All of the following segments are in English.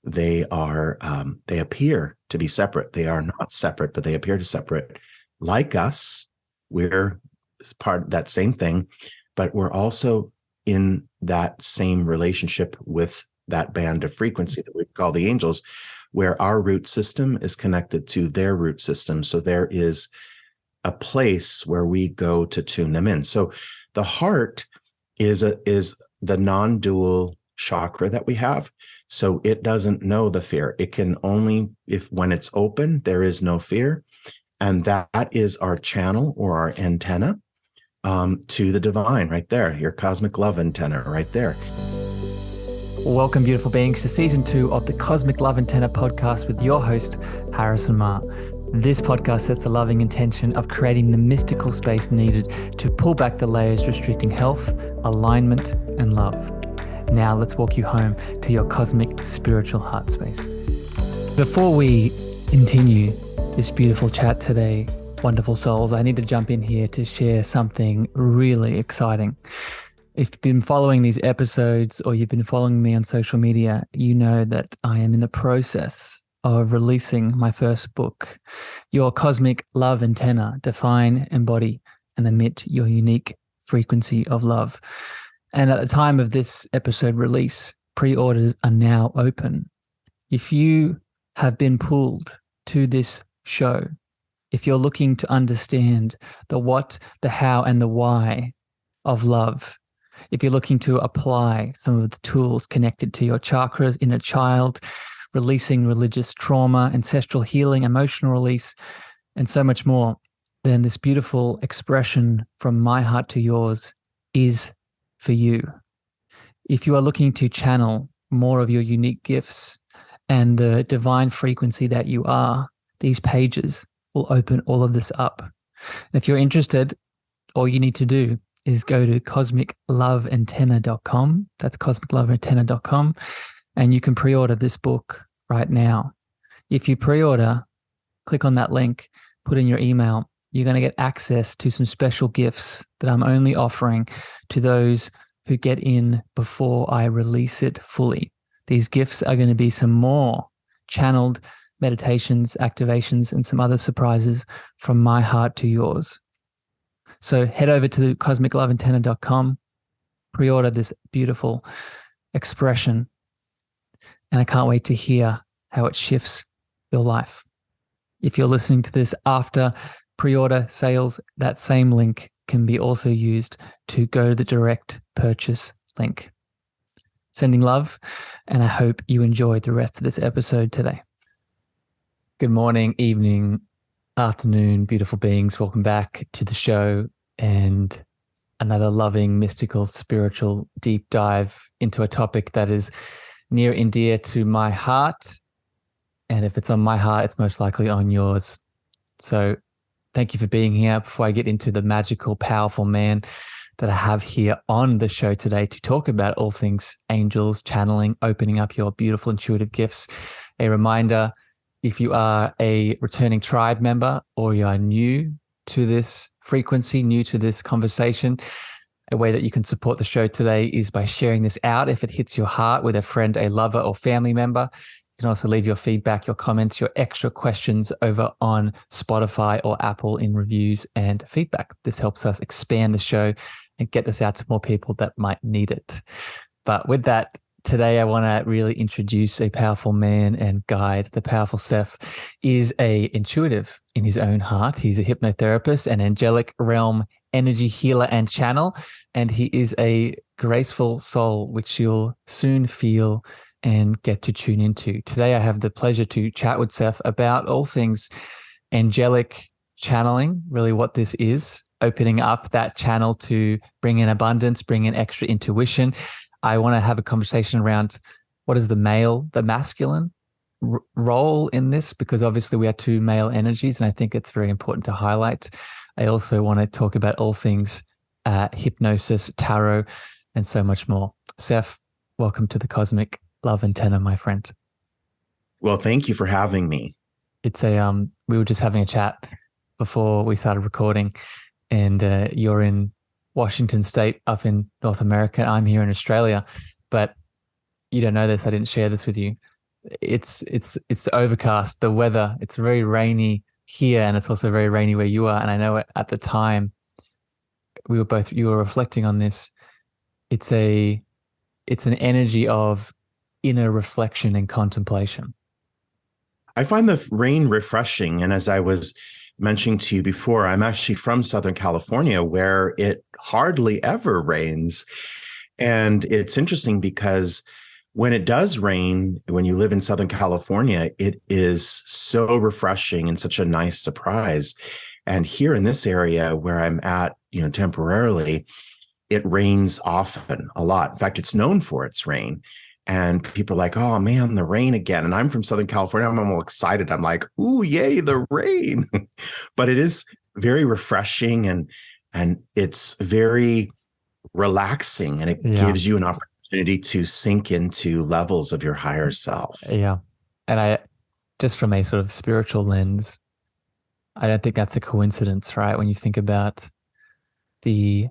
They appear to be separate. They are not separate, but they appear to separate. Like us, we're part of that same thing, but we're also in that same relationship with that band of frequency that we call the angels, where our root system is connected to their root system. So there is a place where we go to tune them in. So the heart is the non-dual chakra that we have. So it doesn't know the fear. It can only, when it's open, there is no fear. And that is our channel or our antenna to the divine right there, your cosmic love antenna right there. Welcome, beautiful beings, to season 2 of the Cosmic Love Antenna podcast with your host, Harrison Ma. This podcast sets the loving intention of creating the mystical space needed to pull back the layers restricting health, alignment, and love. Now let's walk you home to your cosmic spiritual heart space. Before we continue this beautiful chat today, wonderful souls, I need to jump in here to share something really exciting. If you've been following these episodes or you've been following me on social media, you know that I am in the process of releasing my first book, Your Cosmic Love Antenna, Define, Embody, and Emit Your Unique Frequency of Love. And at the time of this episode release, pre-orders are now open. If you have been pulled to this show, if you're looking to understand the what, the how, and the why of love, if you're looking to apply some of the tools connected to your chakras, inner child, releasing religious trauma, ancestral healing, emotional release, and so much more, then this beautiful expression from my heart to yours is for you. If you are looking to channel more of your unique gifts and the divine frequency that you are, these pages will open all of this up. And if you're interested, all you need to do is go to cosmicloveantenna.com. That's cosmicloveantenna.com. And you can pre-order this book right now. If you pre-order, click on that link, put in your email, you're going to get access to some special gifts that I'm only offering to those who get in before I release it fully. These gifts are going to be some more channeled meditations, activations, and some other surprises from my heart to yours. So head over to cosmicloveantenna.com, pre-order this beautiful expression, and I can't wait to hear how it shifts your life. If you're listening to this after pre-order sales, that same link can be also used to go to the direct purchase link. Sending love, and I hope you enjoyed the rest of this episode today. Good morning, evening, afternoon, beautiful beings. Welcome back to the show and another loving, mystical, spiritual deep dive into a topic that is near and dear to my heart. And if it's on my heart, it's most likely on yours. So thank you for being here. Before I get into the magical, powerful man that I have here on the show today to talk about all things angels, channeling, opening up your beautiful intuitive gifts, a reminder, if you are a returning tribe member or you are new to this frequency, new to this conversation, a way that you can support the show today is by sharing this out if it hits your heart with a friend, a lover, or family member. You can also leave your feedback, your comments, your extra questions over on Spotify or Apple in reviews and feedback. This helps us expand the show and get this out to more people that might need it. But with that, today I want to really introduce a powerful man and guide. The powerful Seph is a intuitive in his own heart. He's a hypnotherapist, an angelic realm energy healer and channel, and he is a graceful soul, which you'll soon feel and get to tune into. Today I have the pleasure to chat with Seph about all things angelic channeling, really what this is, opening up that channel to bring in abundance, bring in extra intuition. I want to have a conversation around what is the male, the masculine role in this, because obviously we are two male energies, and I think it's very important to highlight. I also want to talk about all things hypnosis, tarot, and so much more. Seph, welcome to the Cosmic Love Antenna, my friend. Well, thank you for having me. It's we were just having a chat before we started recording, and you're in Washington State up in North America. I'm here in Australia, but you don't know this, I didn't share this with you. It's overcast, the weather, it's very rainy here, and it's also very rainy where you are. And I know at the time you were reflecting on this. It's an energy of inner reflection and contemplation. I find the rain refreshing. And as I was mentioning to you before, I'm actually from Southern California, where it hardly ever rains. And it's interesting because when it does rain, when you live in Southern California, it is so refreshing and such a nice surprise. And here in this area where I'm at, temporarily, it rains often, a lot. In fact, it's known for its rain. And people are like, oh man, the rain again. And I'm from Southern California. I'm all excited. I'm like, ooh, yay, the rain. But it is very refreshing, and it's very relaxing, and it gives you an opportunity to sink into levels of your higher self. Yeah. And I, just from a sort of spiritual lens, I don't think that's a coincidence, right? When you think about the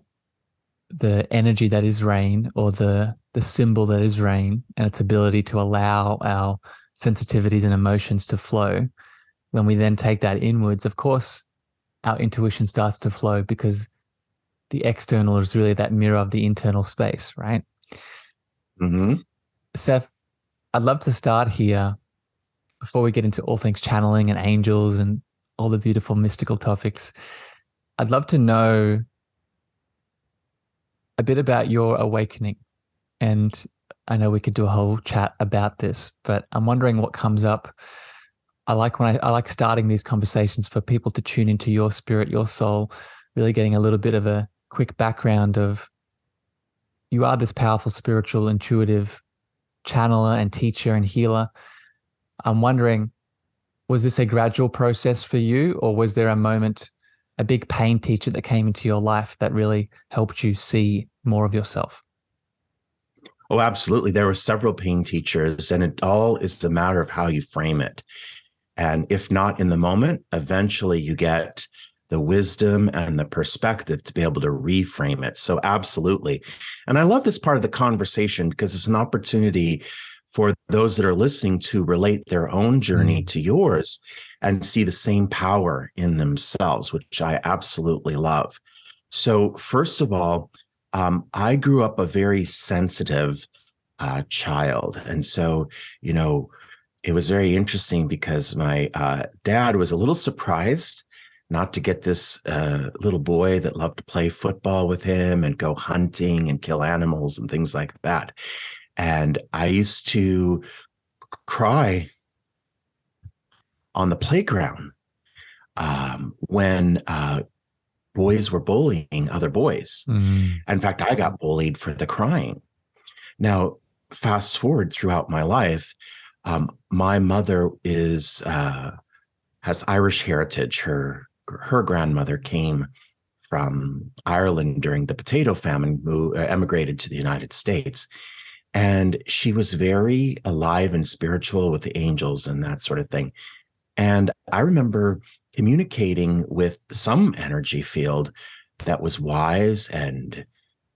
energy that is rain, or the symbol that is rain, and its ability to allow our sensitivities and emotions to flow. When we then take that inwards, of course, our intuition starts to flow, because the external is really that mirror of the internal space, right? Mm-hmm. Seph, I'd love to start here before we get into all things channeling and angels and all the beautiful mystical topics. I'd love to know a bit about your awakening. And I know we could do a whole chat about this, but I'm wondering what comes up. I like starting these conversations for people to tune into your spirit, your soul, really getting a little bit of a quick background of, you are this powerful, spiritual, intuitive channeler and teacher and healer. I'm wondering, was this a gradual process for you, or was there a moment, a big pain teacher that came into your life that really helped you see more of yourself? Oh, absolutely. There were several pain teachers, and it all is a matter of how you frame it. And if not in the moment, eventually you get the wisdom and the perspective to be able to reframe it. So absolutely. And I love this part of the conversation, because it's an opportunity for those that are listening to relate their own journey to yours and see the same power in themselves, which I absolutely love. So first of all, I grew up a very sensitive child. And so, it was very interesting, because my dad was a little surprised not to get this little boy that loved to play football with him and go hunting and kill animals and things like that. And I used to cry on the playground when boys were bullying other boys. In fact, I got bullied for the crying. Now, fast forward throughout my life, my mother has Irish heritage. Her grandmother came from Ireland during the potato famine, who emigrated to the United States. And she was very alive and spiritual with the angels and that sort of thing. And I remember communicating with some energy field that was wise and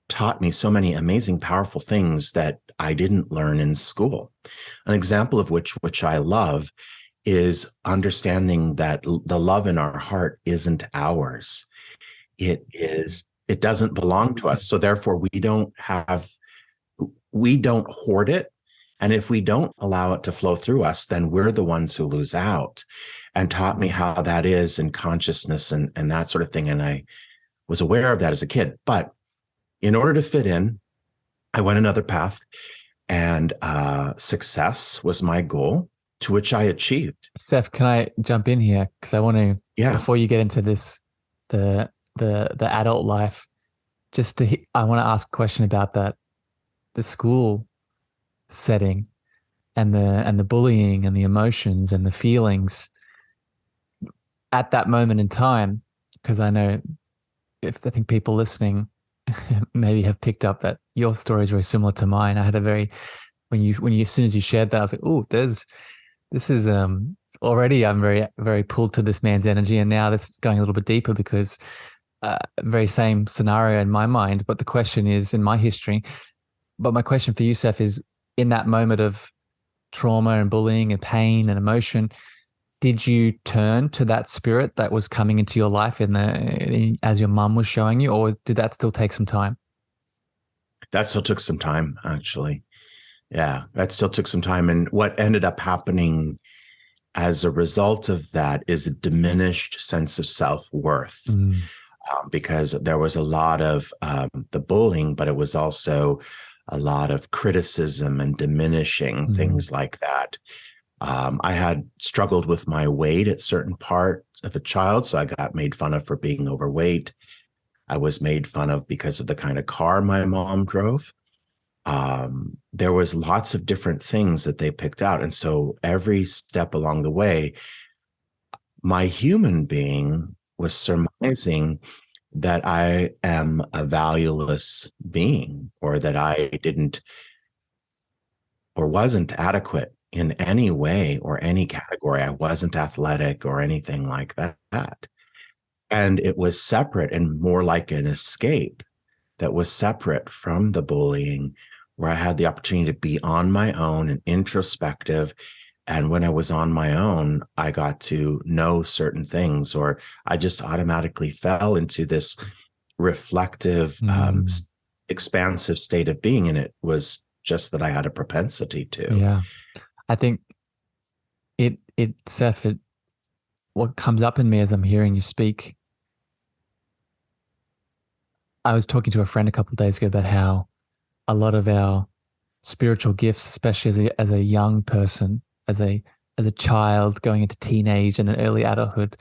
taught me so many amazing, powerful things that I didn't learn in school. An example of which I love, is understanding that the love in our heart isn't ours. It doesn't belong to us. So therefore we don't hoard it. And if we don't allow it to flow through us, then we're the ones who lose out, and taught me how that is in consciousness and that sort of thing. And I was aware of that as a kid. But in order to fit in, I went another path, and success was my goal, to which I achieved. Seph, can I jump in here? Because I want to, before you get into this, the adult life, I want to ask a question about that, the school setting and the bullying and the emotions and the feelings at that moment in time. Because I think people listening maybe have picked up that your story is very similar to mine. I had when you as soon as you shared that, I was like, oh, this is already I'm very, very pulled to this man's energy, and now this is going a little bit deeper, because very same scenario in my mind. But the question is, in my history, but my question for you, Seph, is, in that moment of trauma and bullying and pain and emotion, did you turn to that spirit that was coming into your life as your mum was showing you, or did that still take some time? That still took some time, actually. Yeah, that still took some time. And what ended up happening as a result of that is a diminished sense of self-worth, because there was a lot of the bullying, but it was also a lot of criticism and diminishing things like that. I had struggled with my weight at certain parts of a child, so I got made fun of for being overweight. I was made fun of because of the kind of car my mom drove. There was lots of different things that they picked out. And so every step along the way, my human being was surmising that I am a valueless being, or that I didn't or wasn't adequate in any way or any category. I wasn't athletic or anything like that. And it was separate and more like an escape that was separate from the bullying, where I had the opportunity to be on my own and introspective. And when I was on my own, I got to know certain things, or I just automatically fell into this reflective, expansive state of being. And it was just that I had a propensity to. Yeah. I think Seph, what comes up in me as I'm hearing you speak, I was talking to a friend a couple of days ago about how a lot of our spiritual gifts, especially as a young person, as a child going into teenage and then early adulthood,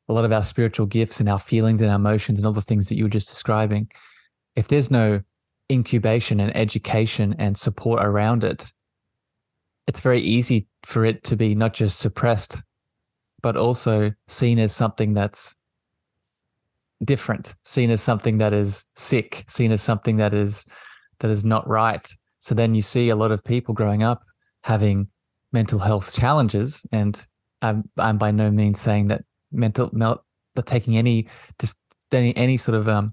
a lot of our spiritual gifts and our feelings and our emotions and all the things that you were just describing, if there's no incubation and education and support around it, it's very easy for it to be not just suppressed, but also seen as something that's different, seen as something that is sick, seen as something that is not right. So then you see a lot of people growing up having mental health challenges, and I'm by no means saying that taking any sort of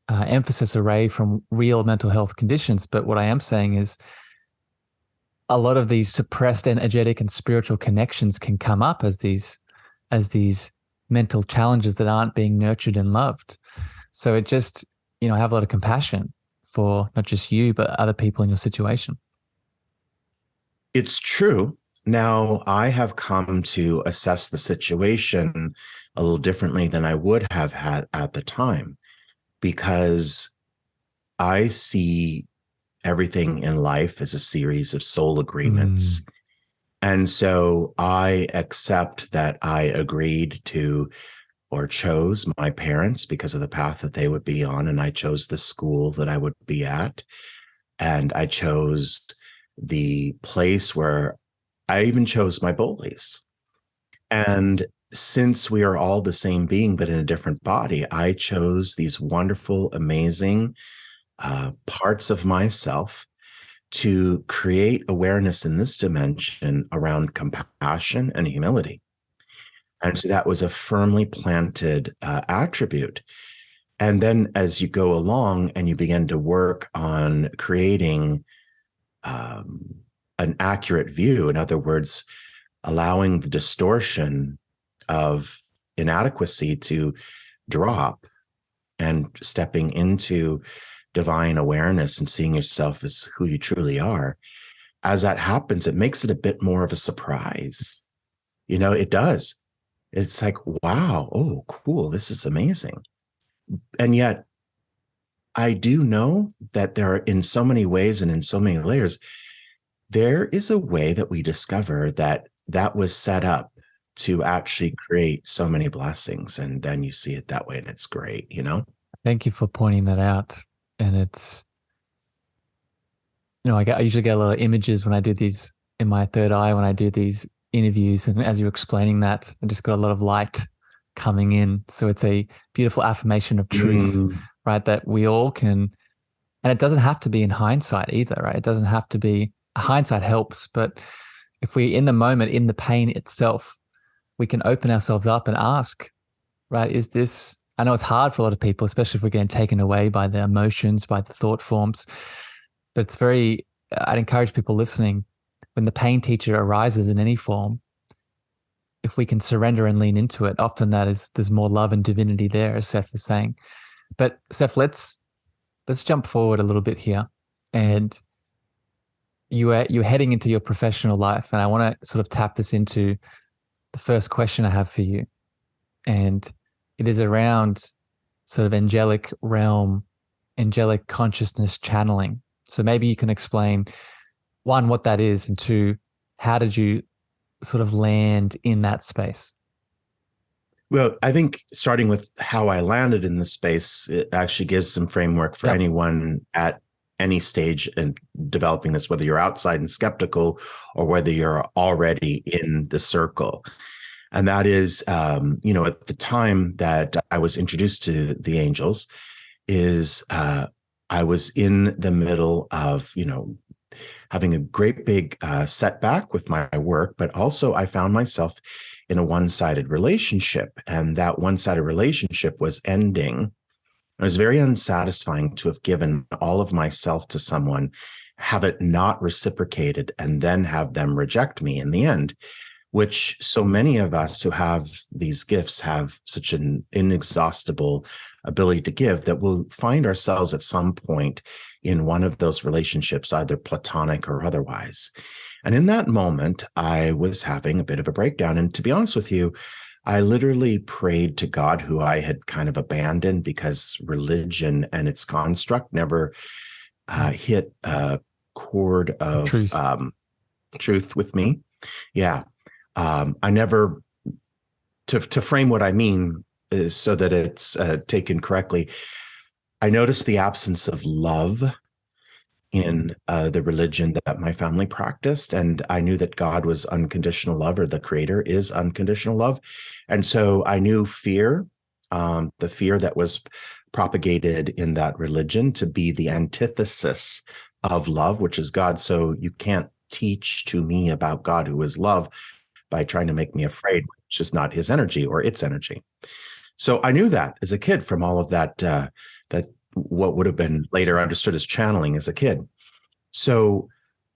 emphasis away from real mental health conditions. But what I am saying is a lot of these suppressed energetic and spiritual connections can come up as these mental challenges that aren't being nurtured and loved. So it just, I have a lot of compassion for not just you, but other people in your situation. It's true. Now, I have come to assess the situation a little differently than I would have had at the time, because I see everything in life as a series of soul agreements. And so I accept that I agreed to or chose my parents because of the path that they would be on. And I chose the school that I would be at. And I chose the place where I even chose my bullies. And since we are all the same being, but in a different body, I chose these wonderful, amazing parts of myself to create awareness in this dimension around compassion and humility. And so that was a firmly planted attribute. And then as you go along and you begin to work on creating an accurate view, in other words, allowing the distortion of inadequacy to drop and stepping into divine awareness and seeing yourself as who you truly are, as that happens, it makes it a bit more of a surprise. It does. It's like, wow, oh, cool, this is amazing. And yet I do know that there are, in so many ways and in so many layers, there is a way that we discover that was set up to actually create so many blessings. And then you see it that way, and it's great, Thank you for pointing that out. And it's, I usually get a lot of images when I do these in my third eye, when I do these interviews. And as you're explaining that, I just got a lot of light coming in. So it's a beautiful affirmation of truth, right? That we all can, and it doesn't have to be in hindsight either, right? It doesn't have to be, hindsight helps, but if we, in the moment, in the pain itself, we can open ourselves up and ask, right? Is this, I know it's hard for a lot of people, especially if we're getting taken away by the emotions, by the thought forms, but it's very I'd encourage people listening, when the pain teacher arises in any form, if we can surrender and lean into it, often there's more love and divinity there, as Seph is saying. But Seph, let's jump forward a little bit here. And you're heading into your professional life, and I want to sort of tap this into the first question I have for you. And it is around sort of angelic realm, angelic consciousness channeling. So maybe you can explain, one, what that is, and two, how did you sort of land in that space? Well, I think starting with how I landed in the space, it actually gives some framework for anyone at any stage in developing this, whether you're outside and skeptical or whether you're already in the circle. And that is, at the time that I was introduced to the angels is I was in the middle of, having a great big setback with my work, but also I found myself in a one-sided relationship, and that one-sided relationship was ending. It was very unsatisfying to have given all of myself to someone, have it not reciprocated, and then have them reject me in the end, which so many of us who have these gifts have such an inexhaustible ability to give that we'll find ourselves at some point in one of those relationships, either platonic or otherwise. And in that moment, I was having a bit of a breakdown. And to be honest with you, I literally prayed to God, who I had kind of abandoned because religion and its construct never hit a chord of truth with me. Yeah. I never, to frame what I mean is so that it's taken correctly, I noticed the absence of love in the religion that my family practiced. And I knew that God was unconditional love, or the creator is unconditional love. And so I knew fear, the fear that was propagated in that religion, to be the antithesis of love, which is God. So you can't teach to me about God, who is love, by trying to make me afraid, which is not his energy or its energy. So I knew that as a kid from all of that, that what would have been later understood as channeling as a kid. So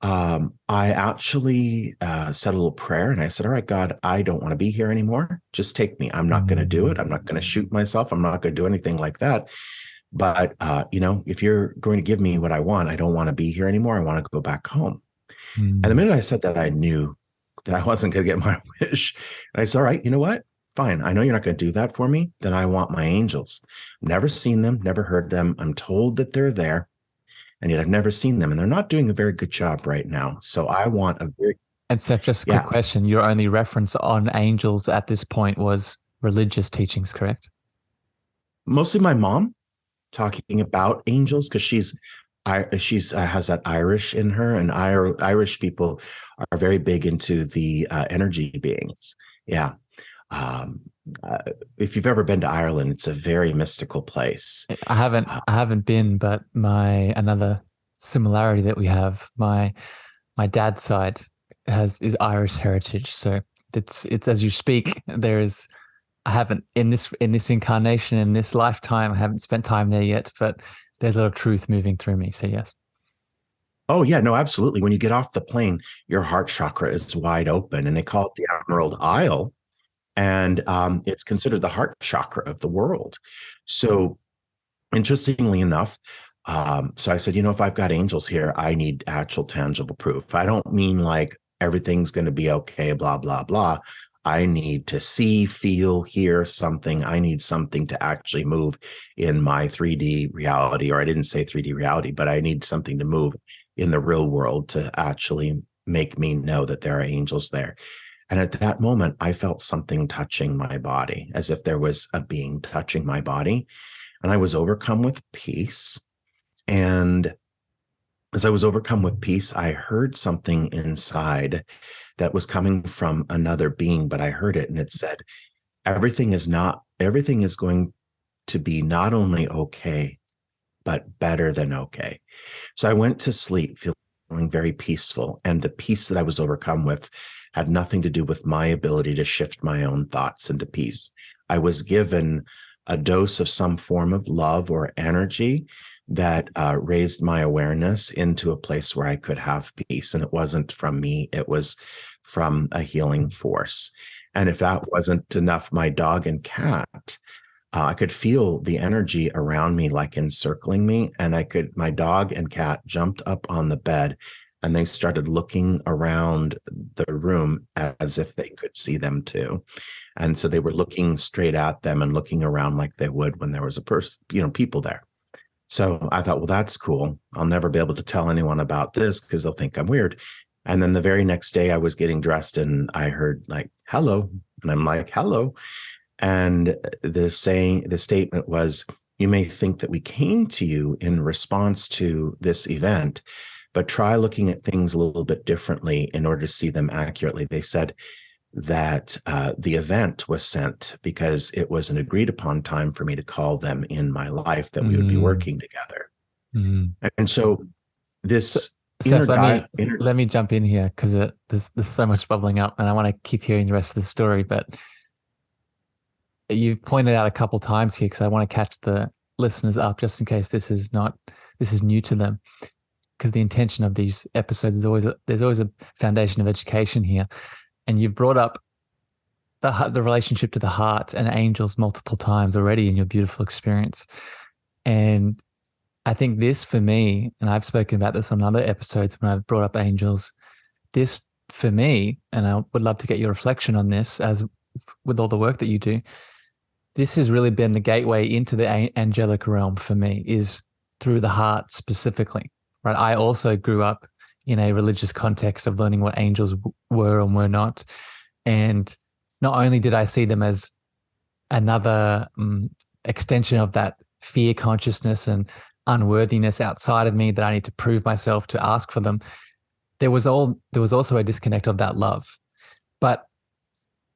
I actually said a little prayer, and I said, all right, God, I don't want to be here anymore. Just take me. I'm not going to do it. I'm not going to shoot myself. I'm not going to do anything like that. But, if you're going to give me what I want, I don't want to be here anymore. I want to go back home. And the minute I said that, I knew that I wasn't going to get my wish. And I said, all right, you know what? Fine. I know you're not going to do that for me. Then I want my angels. Never seen them, never heard them. I'm told that they're there, and yet I've never seen them, and they're not doing a very good job right now. So I want a very... And Seph, just a quick question. Your only reference on angels at this point was religious teachings, correct? Mostly my mom talking about angels, because she's has that Irish in her, and Irish people are very big into the energy beings. Yeah. If you've ever been to Ireland, it's a very mystical place. I haven't been, but another similarity that we have, my dad's side is Irish heritage. So it's as you speak, I haven't in this incarnation, in this lifetime, I haven't spent time there yet, but there's a lot of truth moving through me. So yes. Oh yeah, no, absolutely. When you get off the plane, your heart chakra is wide open, and they call it the Emerald Isle. And it's considered the heart chakra of the world. So interestingly enough, so I said, if I've got angels here, I need actual tangible proof. I don't mean like everything's going to be okay, blah, blah, blah. I need to see, feel, hear something. I need something to actually move in my 3D reality, or I didn't say 3D reality, but I need something to move in the real world to actually make me know that there are angels there. And at that moment, I felt something touching my body, as if there was a being touching my body. And I was overcome with peace. And as I was overcome with peace, I heard something inside that was coming from another being, but I heard it, and it said, everything is going to be not only okay, but better than okay. So I went to sleep feeling very peaceful. And the peace that I was overcome with had nothing to do with my ability to shift my own thoughts into peace. I was given a dose of some form of love or energy that raised my awareness into a place where I could have peace. And it wasn't from me, it was from a healing force. And if that wasn't enough, my dog and cat, I could feel the energy around me, like encircling me. And my dog and cat jumped up on the bed and they started looking around the room as if they could see them too. And so they were looking straight at them and looking around like they would when there was a person, people there. So I thought, well, that's cool. I'll never be able to tell anyone about this because they'll think I'm weird. And then the very next day I was getting dressed and I heard like, hello. And I'm like, hello. And the statement was, you may think that we came to you in response to this event, but try looking at things a little bit differently in order to see them accurately. They said that the event was sent because it was an agreed upon time for me to call them in my life, that we would be working together. And so this Seph, let me jump in here because there's so much bubbling up and I want to keep hearing the rest of the story. But you've pointed out a couple times here because I want to catch the listeners up just in case this is new to them. Because the intention of these episodes is there's always a foundation of education here. And you've brought up the relationship to the heart and angels multiple times already in your beautiful experience. And I think this for me, and I've spoken about this on other episodes when I've brought up angels, this for me, and I would love to get your reflection on this as with all the work that you do, this has really been the gateway into the angelic realm for me, is through the heart specifically, right? I also grew up in a religious context of learning what angels were and were not. And not only did I see them as another extension of that fear consciousness and unworthiness outside of me that I need to prove myself to ask for them, there was also a disconnect of that love. But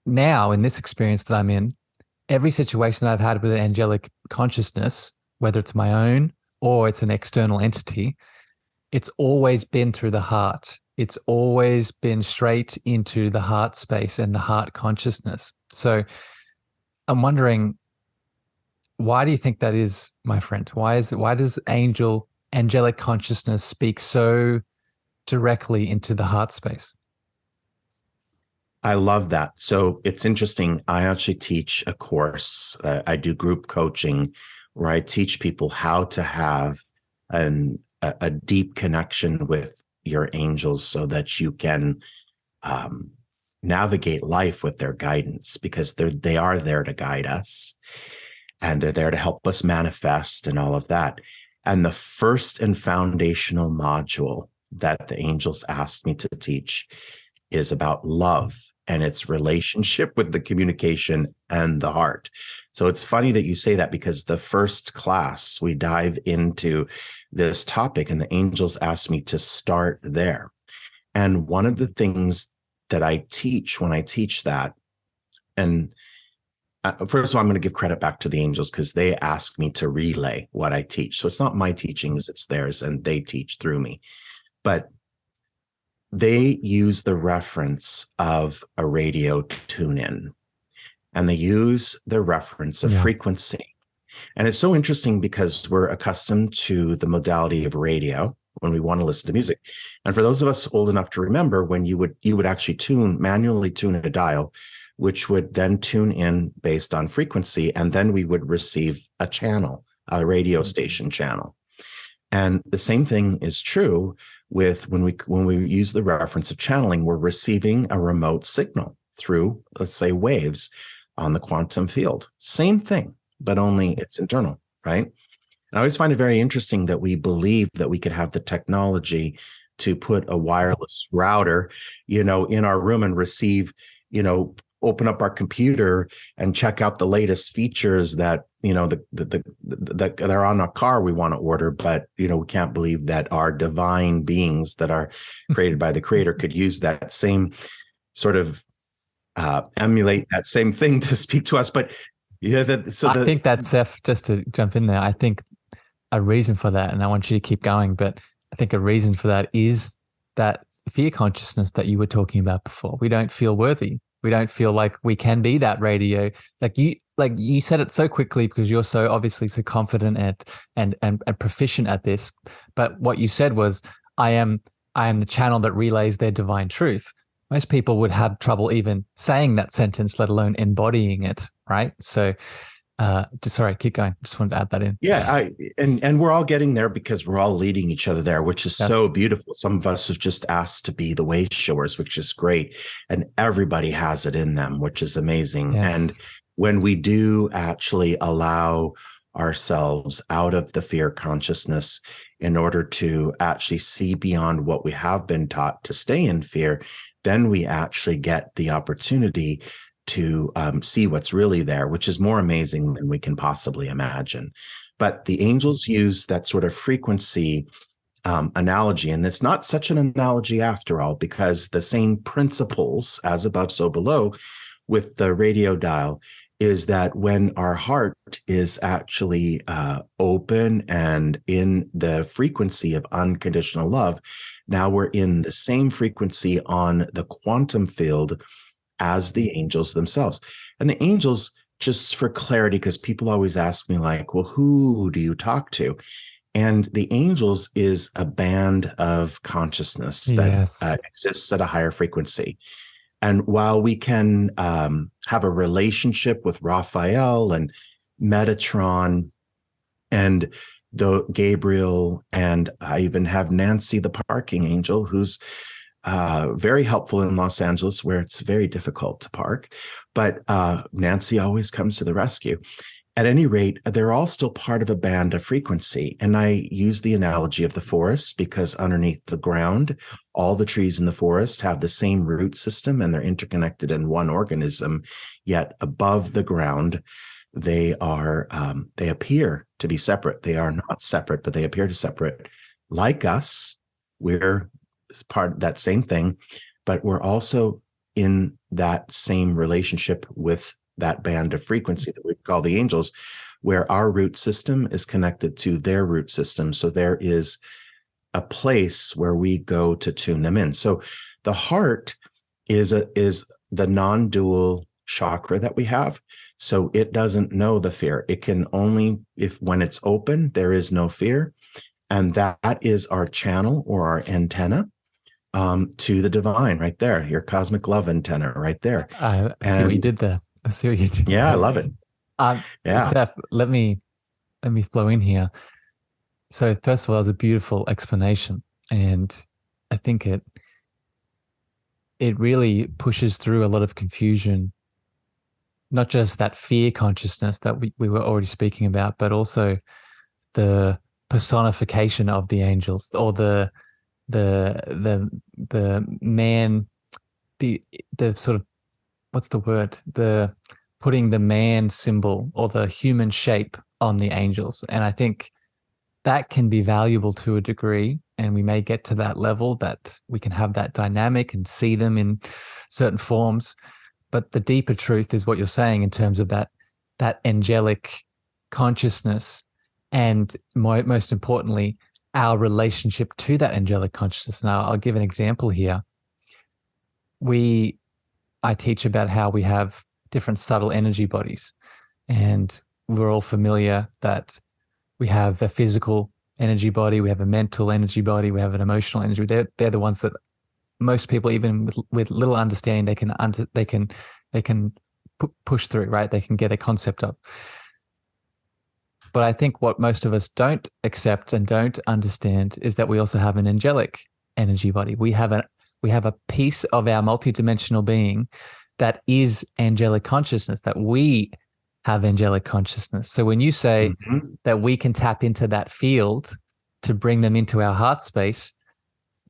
now in this experience that I'm in, every situation that I've had with an angelic consciousness, whether it's my own or it's an external entity, it's always been through the heart. It's always been straight into the heart space and the heart consciousness. So I'm wondering, why do you think that is, my friend? Why does angelic consciousness speak so directly into the heart space? I love that. So it's interesting. I actually teach a course. I do group coaching where I teach people how to have a deep connection with your angels so that you can navigate life with their guidance, because they are there to guide us and they're there to help us manifest and all of that. And the first and foundational module that the angels asked me to teach is about love and its relationship with the communication and the heart. So it's funny that you say that, because the first class we dive into this topic and the angels asked me to start there. And one of the things that I teach when I teach that, and first of all, I'm going to give credit back to the angels because they ask me to relay what I teach. So it's not my teachings, it's theirs, and they teach through me. But they use the reference of a radio tune-in, and they use the reference of frequency. And it's so interesting because we're accustomed to the modality of radio when we want to listen to music. And for those of us old enough to remember, when you would actually manually tune a dial, which would then tune in based on frequency, and then we would receive a channel, a radio station channel. And the same thing is true with when we use the reference of channeling, we're receiving a remote signal through, let's say, waves on the quantum field. Same thing, but only it's internal, right? And I always find it very interesting that we believe that we could have the technology to put a wireless router, in our room and receive, open up our computer and check out the latest features that, that are on a car we want to order. But, we can't believe that our divine beings that are created by the Creator could use that same sort of emulate that same thing to speak to us. But I think that, Seph, just to jump in there, I think a reason for that, and I want you to keep going, but I think a reason for that is that fear consciousness that you were talking about before. We don't feel worthy. We don't feel like we can be that radio. Like you said it so quickly because you're so obviously so confident and proficient at this. But what you said was, I am the channel that relays their divine truth. Most people would have trouble even saying that sentence, let alone embodying it, right? So sorry, keep going. Just wanted to add that in. Yeah, and we're all getting there because we're all leading each other there, which is so Yes. beautiful. Some of us have just asked to be the way showers, which is great. And everybody has it in them, which is amazing. And Yes. when we do actually allow ourselves out of the fear consciousness in order to actually see beyond what we have been taught to stay in fear, then we actually get the opportunity to see what's really there, which is more amazing than we can possibly imagine. But the angels use that sort of frequency analogy, and it's not such an analogy after all, because the same principles as above, so below with the radio dial is that when our heart is actually open and in the frequency of unconditional love, now we're in the same frequency on the quantum field as the angels themselves. And the angels, just for clarity, because people always ask me like, well, who do you talk to? And the angels is a band of consciousness that Yes. exists at a higher frequency. And while we can have a relationship with Raphael and Metatron and the Gabriel, and I even have Nancy, the parking angel, who's very helpful in Los Angeles, where it's very difficult to park. But Nancy always comes to the rescue. At any rate, they're all still part of a band of frequency. And I use the analogy of the forest because underneath the ground, all the trees in the forest have the same root system and they're interconnected in one organism. Yet above the ground, they appear to be separate. They are not separate, but they appear to separate. Like us, we're part of that same thing, but we're also in that same relationship with that band of frequency that we call the angels, where our root system is connected to their root system. So there is a place where we go to tune them in. So the heart is the non-dual chakra that we have. So it doesn't know the fear. It can only, when it's open, there is no fear. And that is our channel or our antenna to the divine right there, your cosmic love antenna right there. I see what you did there. I see what you did. Yeah, I love it. Yeah. Seph, let me flow in here. So first of all, it was a beautiful explanation. And I think it really pushes through a lot of confusion, not just that fear consciousness that we were already speaking about, but also the personification of the angels, or the man, the sort of, what's the word? The putting the man symbol or the human shape on the angels. And I think that can be valuable to a degree. And we may get to that level that we can have that dynamic and see them in certain forms. But the deeper truth is what you're saying in terms of that angelic consciousness, and most importantly, our relationship to that angelic consciousness. Now, I'll give an example here. I teach about how we have different subtle energy bodies, and we're all familiar that we have a physical energy body, we have a mental energy body, we have an emotional energy. They're the ones that most people, even with little understanding, they can push through, right? They can get a concept of. But I think what most of us don't accept and don't understand is that we also have an angelic energy body. We have a piece of our multidimensional being that is angelic consciousness, that we have angelic consciousness. So when you say that we can tap into that field to bring them into our heart space,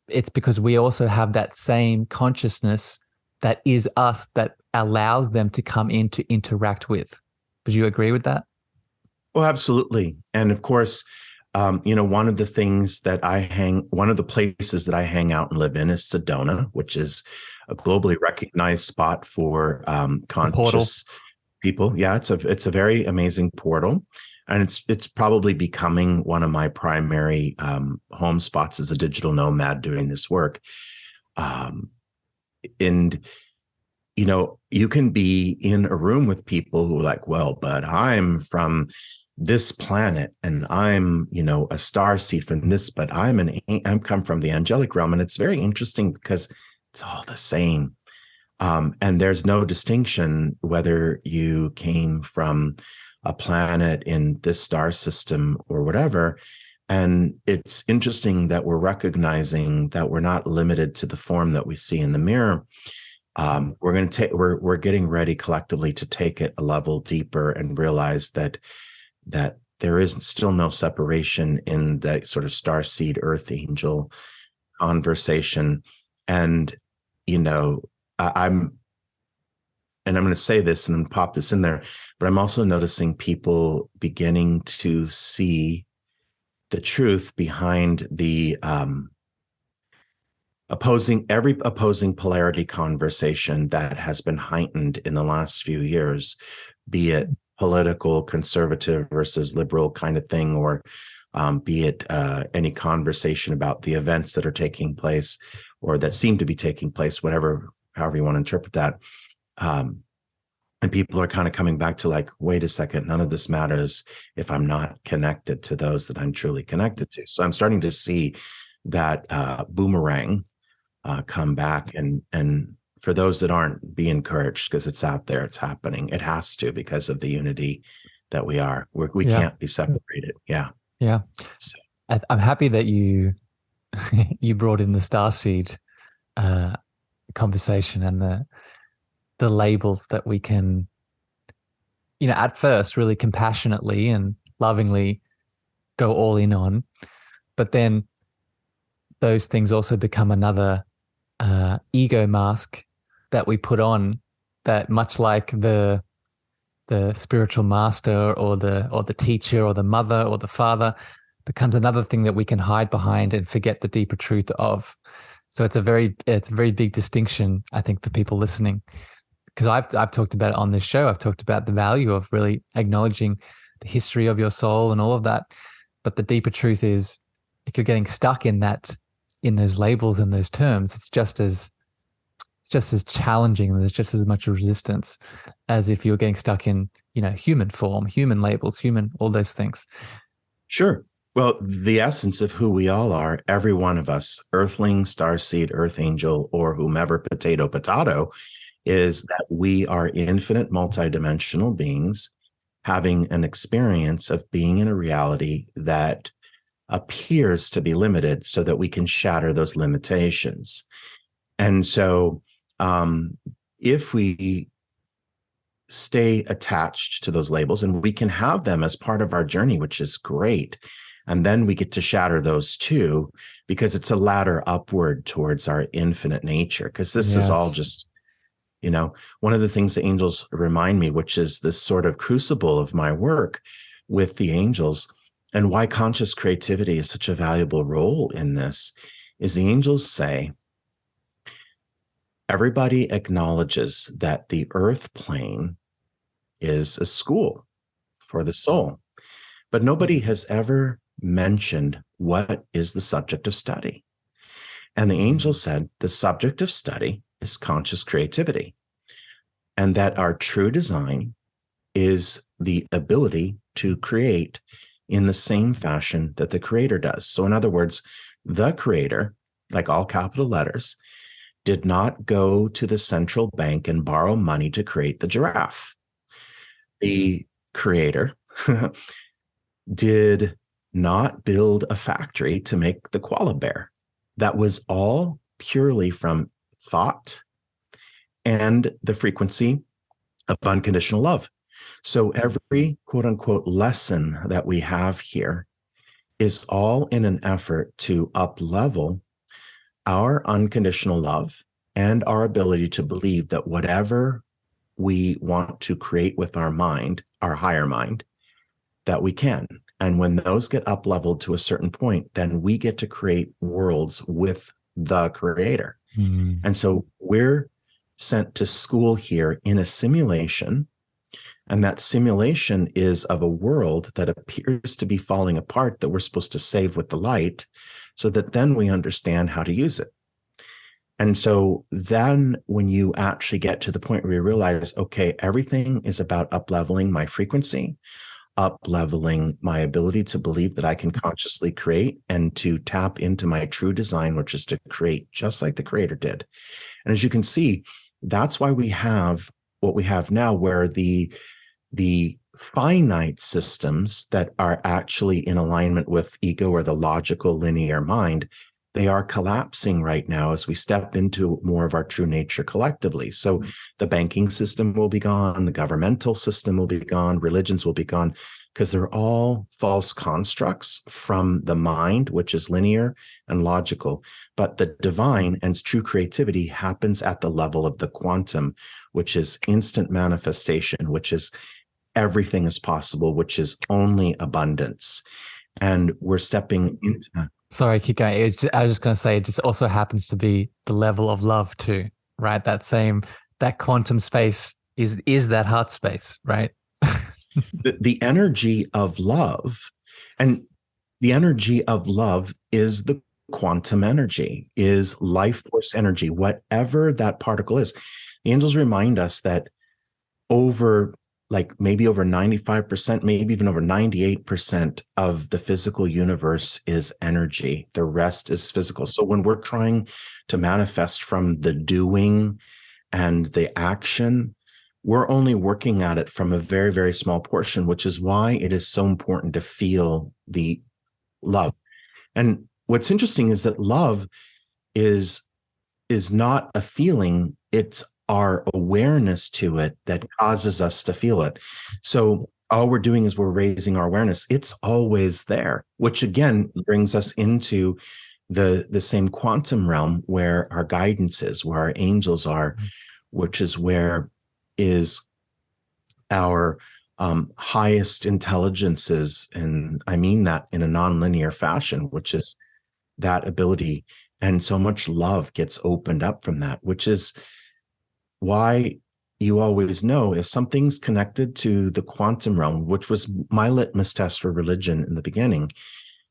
it's because we also have that same consciousness that is us, that allows them to come in to interact with. Would you agree with that? Oh, absolutely. And of course, one of the places that I hang out and live in is Sedona, which is a globally recognized spot for conscious people. Yeah, it's a very amazing portal, and it's probably becoming one of my primary home spots as a digital nomad doing this work. And you can be in a room with people who are like, well, but I'm from this planet and I'm, a star seed from this, but I'm come from the angelic realm. And it's very interesting because it's all the same. And there's no distinction whether you came from a planet in this star system or whatever. And it's interesting that we're recognizing that we're not limited to the form that we see in the mirror. We're getting ready collectively to take it a level deeper and realize that there is still no separation in that sort of star seed earth angel conversation. And I'm going to say this and pop this in there, but I'm also noticing people beginning to see the truth behind the every opposing polarity conversation that has been heightened in the last few years, be it political, conservative versus liberal kind of thing, or be it any conversation about the events that are taking place or that seem to be taking place, however you want to interpret that. And people are kind of coming back to like, wait a second, none of this matters if I'm not connected to those that I'm truly connected to. So I'm starting to see that boomerang come back. And for those that aren't, be encouraged, because it's out there, it's happening. It has to, because of the unity that we are. We can't be separated. Yeah. Yeah. So. I'm happy that you brought in the starseed conversation and the labels that we can, at first really compassionately and lovingly go all in on, but then those things also become another ego mask that we put on, that much like the spiritual master or the teacher or the mother or the father becomes another thing that we can hide behind and forget the deeper truth of. So it's a very big distinction, I think, for people listening, because I've talked about it on this show. I've talked about the value of really acknowledging the history of your soul and all of that. But the deeper truth is, if you're getting stuck in those labels and those terms, it's just as challenging, and there's just as much resistance as if you're getting stuck in, human form, human labels, all those things. Sure. Well, the essence of who we all are, every one of us, earthling, starseed, earth angel, or whomever, potato, is that we are infinite multidimensional beings having an experience of being in a reality that appears to be limited so that we can shatter those limitations. And so if we stay attached to those labels, and we can have them as part of our journey, which is great, and then we get to shatter those too, because it's a ladder upward towards our infinite nature. Because this is all just, one of the things the angels remind me, which is this sort of crucible of my work with the angels, and why conscious creativity is such a valuable role in this, is the angels say, everybody acknowledges that the earth plane is a school for the soul, but nobody has ever mentioned what is the subject of study. And the angel said the subject of study is conscious creativity, and that our true design is the ability to create in the same fashion that the creator does. So in other words, the creator, like all capital letters, did not go to the central bank and borrow money to create the giraffe. The creator did not build a factory to make the koala bear. That was all purely from thought and the frequency of unconditional love. So every quote unquote lesson that we have here is all in an effort to up-level our unconditional love and our ability to believe that whatever we want to create with our mind, our higher mind, that we can. And when those get up-leveled to a certain point, then we get to create worlds with the creator. Mm. And so we're sent to school here in a simulation. And that simulation is of a world that appears to be falling apart, that we're supposed to save with the light, so that then we understand how to use it. And so then when you actually get to the point where you realize, okay, everything is about up-leveling my frequency, up-leveling my ability to believe that I can consciously create and to tap into my true design, which is to create just like the creator did. And as you can see, that's why we have what we have now, where the finite systems that are actually in alignment with ego or the logical linear mind, they are collapsing right now as we step into more of our true nature collectively. So the banking system will be gone, the governmental system will be gone, religions will be gone, because they're all false constructs from the mind, which is linear and logical. But the divine and true creativity happens at the level of the quantum, which is instant manifestation, which is everything is possible, which is only abundance. And we're stepping into that. Sorry, keep going. I was just going to say, it just also happens to be the level of love too, right? That quantum space is that heart space, right? The energy of love, and the energy of love is the quantum energy, is life force energy, whatever that particle is. The angels remind us that maybe over 95%, maybe even over 98% of the physical universe is energy. The rest is physical. So when we're trying to manifest from the doing and the action, we're only working at it from a very, very small portion, which is why it is so important to feel the love. And what's interesting is that love is not a feeling, it's our awareness to it that causes us to feel it. So all we're doing is we're raising our awareness. It's always there, which again brings us into the same quantum realm where our guidance is, where our angels are, which is where is our highest intelligences. And I mean that in a nonlinear fashion, which is that ability. And so much love gets opened up from that, which is why you always know if something's connected to the quantum realm, which was my litmus test for religion in the beginning,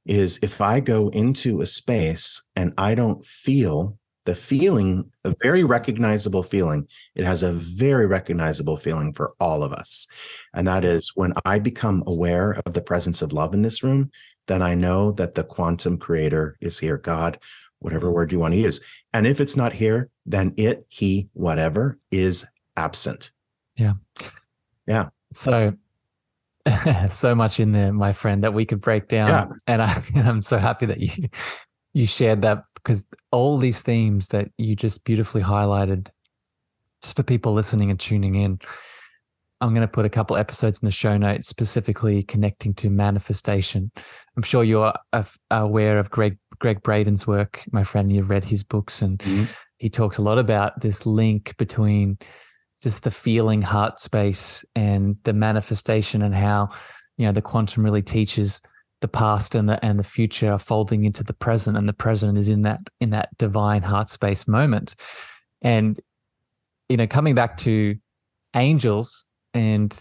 is if I go into a space and I don't feel the feeling, a very recognizable feeling, it has a very recognizable feeling for all of us. And that is when I become aware of the presence of love in this room, then I know that the quantum creator is here, God, whatever word you want to use. And if it's not here, then it, he, whatever is absent. Yeah. Yeah. So, so much in there, my friend, that we could break down. Yeah. And I'm so happy that you shared that, because all these themes that you just beautifully highlighted, just for people listening and tuning in, I'm going to put a couple episodes in the show notes specifically connecting to manifestation. I'm sure you're aware of Greg Braden's work, my friend. You've read his books, and he talks a lot about this link between just the feeling heart space and the manifestation, and how, the quantum really teaches the past and the future are folding into the present, and the present is in that divine heart space moment. And coming back to angels and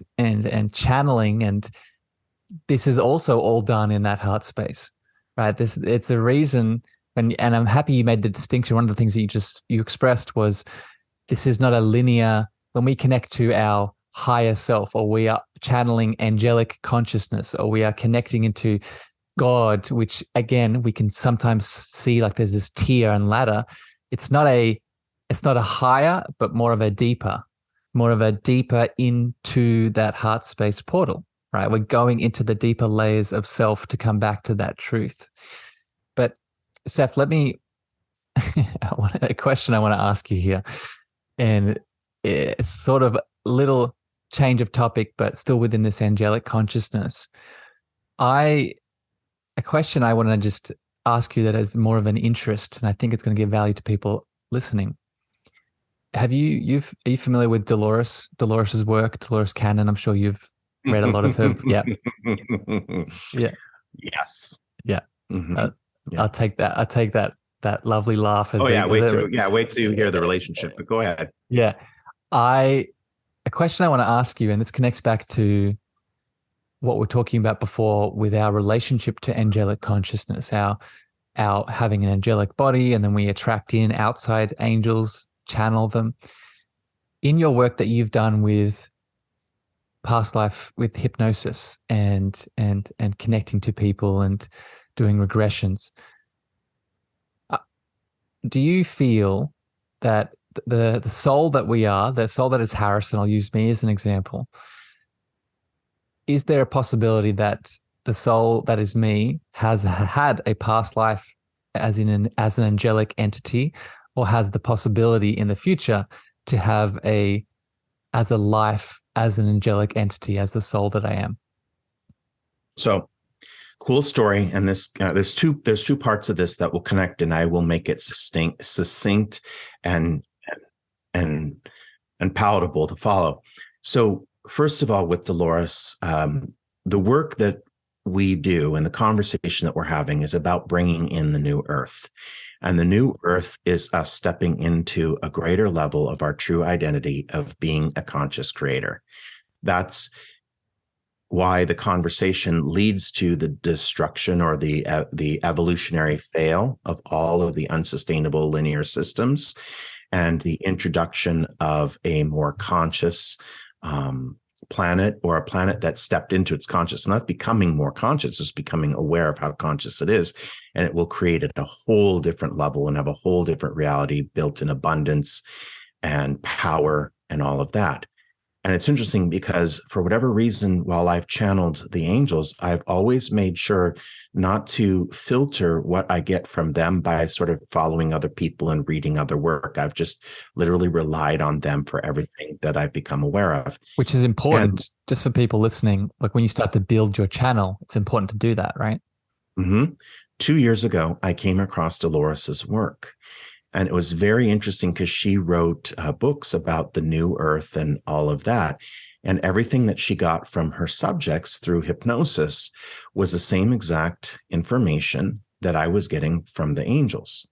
channeling, and this is also all done in that heart space, right? It's a reason, and I'm happy you made the distinction. One of the things that you expressed was, this is not a linear. When we connect to our higher self, or we are channeling angelic consciousness, or we are connecting into God, which again we can sometimes see like there's this tier and ladder. It's not a higher, but more of a deeper into that heart space portal, right? We're going into the deeper layers of self to come back to that truth. But Seph, a question I want to ask you here, and it's sort of a little change of topic, but still within this angelic consciousness. A question I want to just ask you that is more of an interest, and I think it's going to give value to people listening. Are you familiar with Dolores's work, Dolores Cannon? I'm sure you've read a lot of her. Yeah. Yeah. Yes. Yeah. Mm-hmm. Yeah. I'll take that lovely laugh. Wait till you hear the relationship, but go ahead. Yeah. A question I want to ask you, and this connects back to what we're talking about before with our relationship to angelic consciousness, our our having an angelic body, and then we attract in outside angels, channel them. In your work that you've done with past life, with hypnosis and connecting to people and doing regressions, do you feel that the soul that we are, the soul that is Harrison, I'll use me as an example, is there a possibility that the soul that is me has had a past life as an angelic entity, or has the possibility in the future to have as a life as an angelic entity, as the soul that I am? So cool story. And this there's two parts of this that will connect, and I will make it succinct and palatable to follow. So first of all, with Dolores, the work that we do and the conversation that we're having is about bringing in the new earth. And the new earth is us stepping into a greater level of our true identity of being a conscious creator. That's why the conversation leads to the destruction or the evolutionary fail of all of the unsustainable linear systems, and the introduction of a more conscious planet, or a planet that stepped into its conscious, not becoming more conscious, it's becoming aware of how conscious it is. And it will create at a whole different level and have a whole different reality built in abundance and power and all of that. And it's interesting because for whatever reason, while I've channeled the angels, I've always made sure not to filter what I get from them by sort of following other people and reading other work. I've just literally relied on them for everything that I've become aware of. Which is important, just for people listening. Like when you start to build your channel, it's important to do that, right? Mm-hmm. 2 years ago, I came across Dolores's work. And it was very interesting because she wrote books about the new earth and all of that. And everything that she got from her subjects through hypnosis was the same exact information that I was getting from the angels.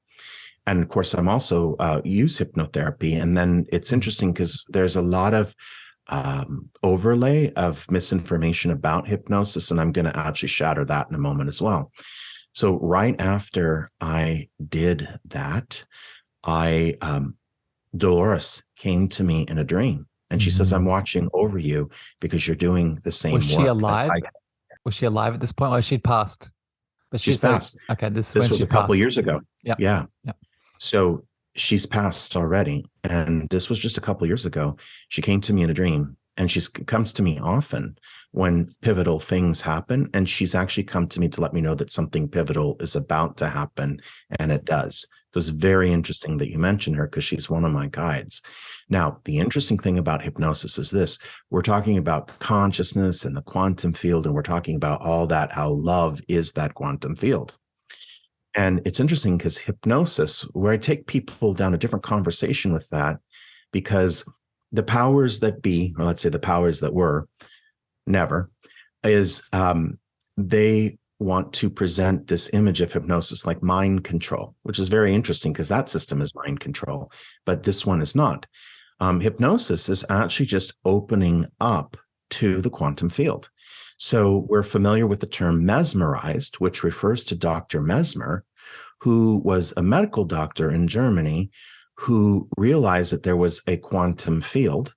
And of course, I'm also use hypnotherapy. And then it's interesting because there's a lot of overlay of misinformation about hypnosis. And I'm going to actually shatter that in a moment as well. So right after I did that, Dolores came to me in a dream, and she says, "I'm watching over you because you're doing the same work." Was she alive? Was she alive at this point, or she'd passed? But she's passed. Okay, this was a couple years ago. Yep. Yeah. Yep. So she's passed already, and this was just a couple years ago. She came to me in a dream, and she comes to me often when pivotal things happen. And she's actually come to me to let me know that something pivotal is about to happen, and it does. It was very interesting that you mentioned her because she's one of my guides. Now, the interesting thing about hypnosis is this. We're talking about consciousness and the quantum field, and we're talking about all that, how love is that quantum field. And it's interesting because hypnosis, where I take people down a different conversation with that, because the powers that be, or let's say the powers that were, never, is they want to present this image of hypnosis like mind control, which is very interesting because that system is mind control, but this one is not. Hypnosis is actually just opening up to the quantum field. So we're familiar with the term mesmerized, which refers to Dr. Mesmer, who was a medical doctor in Germany who realized that there was a quantum field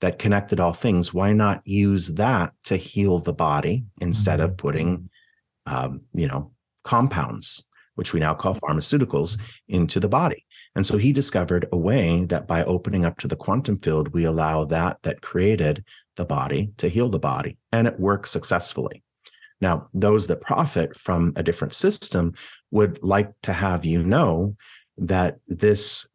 that connected all things. Why not use that to heal the body instead of putting, compounds, which we now call pharmaceuticals, into the body? And so he discovered a way that by opening up to the quantum field, we allow that created the body to heal the body, and it works successfully. Now, those that profit from a different system would like to have you know that this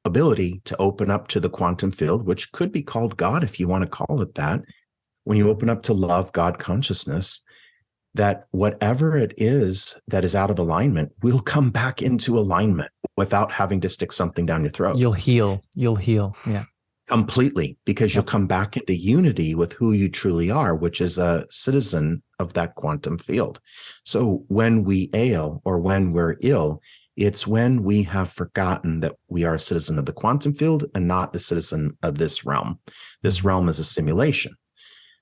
ability to open up to the quantum field, which could be called God if you want to call it that, when you open up to love, God consciousness, that whatever it is that is out of alignment will come back into alignment without having to stick something down your throat. You'll heal. Yeah. Completely, because you'll come back into unity with who you truly are, which is a citizen of that quantum field. So when we ail or when we're ill, it's when we have forgotten that we are a citizen of the quantum field and not a citizen of this realm. This realm is a simulation.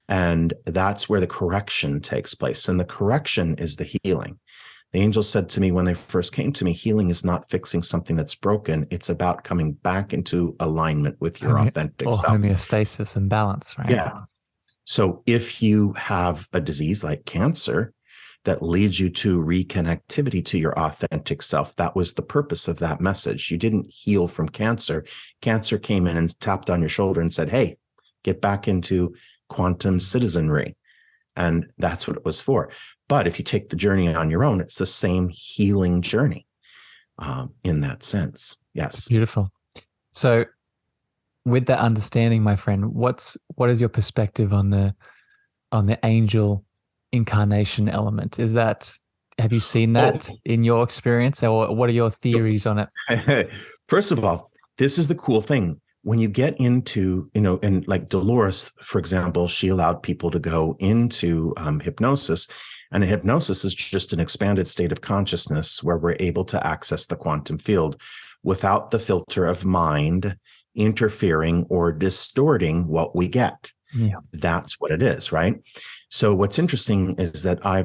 And that's where the correction takes place. And the correction is the healing. The angels said to me when they first came to me, healing is not fixing something that's broken. It's about coming back into alignment with your authentic or self. homeostasis and balance, right? Yeah. So if you have a disease like cancer that leads you to reconnectivity to your authentic self, that was the purpose of that message. You didn't heal from cancer. Cancer came in and tapped on your shoulder and said, hey, get back into quantum citizenry. And that's what it was for. But if you take the journey on your own, it's the same healing journey in that sense. Yes. Beautiful. So with that understanding, my friend, what is your perspective on the angel incarnation element? Have you seen that in your experience, or what are your theories on it? First of all, this is the cool thing. When you get into, and like Dolores, for example, she allowed people to go into hypnosis, and hypnosis is just an expanded state of consciousness where we're able to access the quantum field without the filter of mind interfering or distorting what we get. Yeah. That's what it is, right? So what's interesting is that I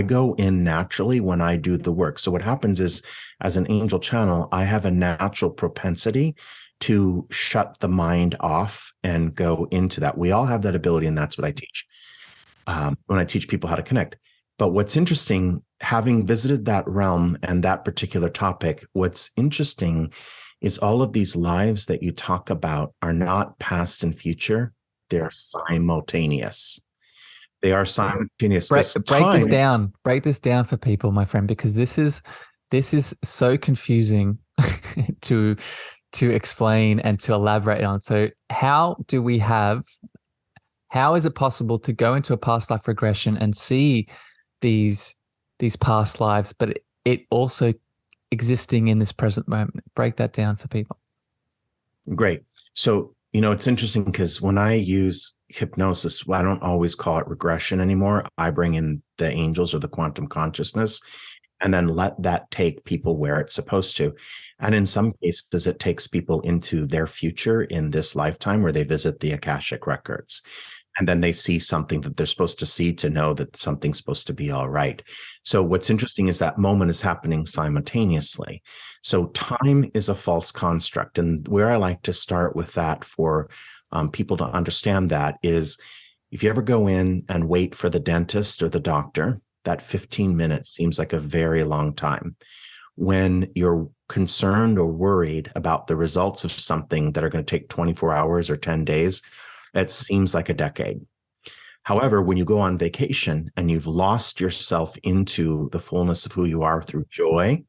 go in naturally when I do the work. So what happens is, as an angel channel, I have a natural propensity to shut the mind off and go into that. We all have that ability, and that's what I teach when I teach people how to connect. But what's interesting, having visited that realm and that particular topic, what's interesting is all of these lives that you talk about are not past and future. They're simultaneous. They are simultaneous. Break this down for people, my friend, because this is so confusing to explain and to elaborate on. So how is it possible to go into a past life regression and see these past lives, but it also existing in this present moment? Break that down for people. Great. So, it's interesting because when I use hypnosis, I don't always call it regression anymore. I bring in the angels or the quantum consciousness and then let that take people where it's supposed to. And in some cases, it takes people into their future in this lifetime where they visit the Akashic records. And then they see something that they're supposed to see to know that something's supposed to be all right. So what's interesting is that moment is happening simultaneously. So time is a false construct. And where I like to start with that for people to understand that is, if you ever go in and wait for the dentist or the doctor, that 15 minutes seems like a very long time. When you're concerned or worried about the results of something that are going to take 24 hours or 10 days, that seems like a decade. However, when you go on vacation and you've lost yourself into the fullness of who you are through joy,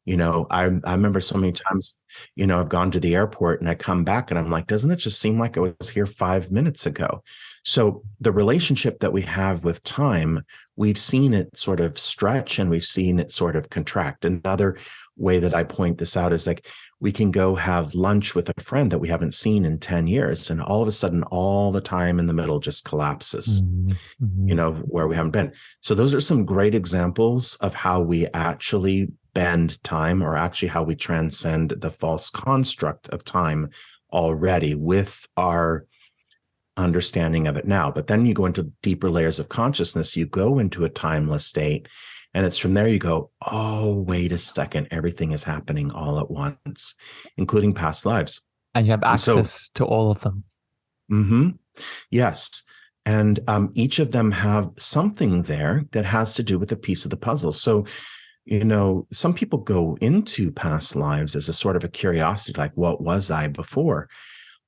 I remember so many times, I've gone to the airport and I come back and I'm like, doesn't it just seem like I was here 5 minutes ago? So the relationship that we have with time, we've seen it sort of stretch and we've seen it sort of contract. Another way that I point this out is like, we can go have lunch with a friend that we haven't seen in 10 years. And all of a sudden, all the time in the middle just collapses, where we haven't been. So those are some great examples of how we actually bend time, or actually how we transcend the false construct of time already with our understanding of it now. But then you go into deeper layers of consciousness, you go into a timeless state. And it's from there you go, oh, wait a second, everything is happening all at once, including past lives. And you have access to all of them. Mm-hmm. Yes. And each of them have something there that has to do with a piece of the puzzle. So, some people go into past lives as a sort of a curiosity, like, what was I before?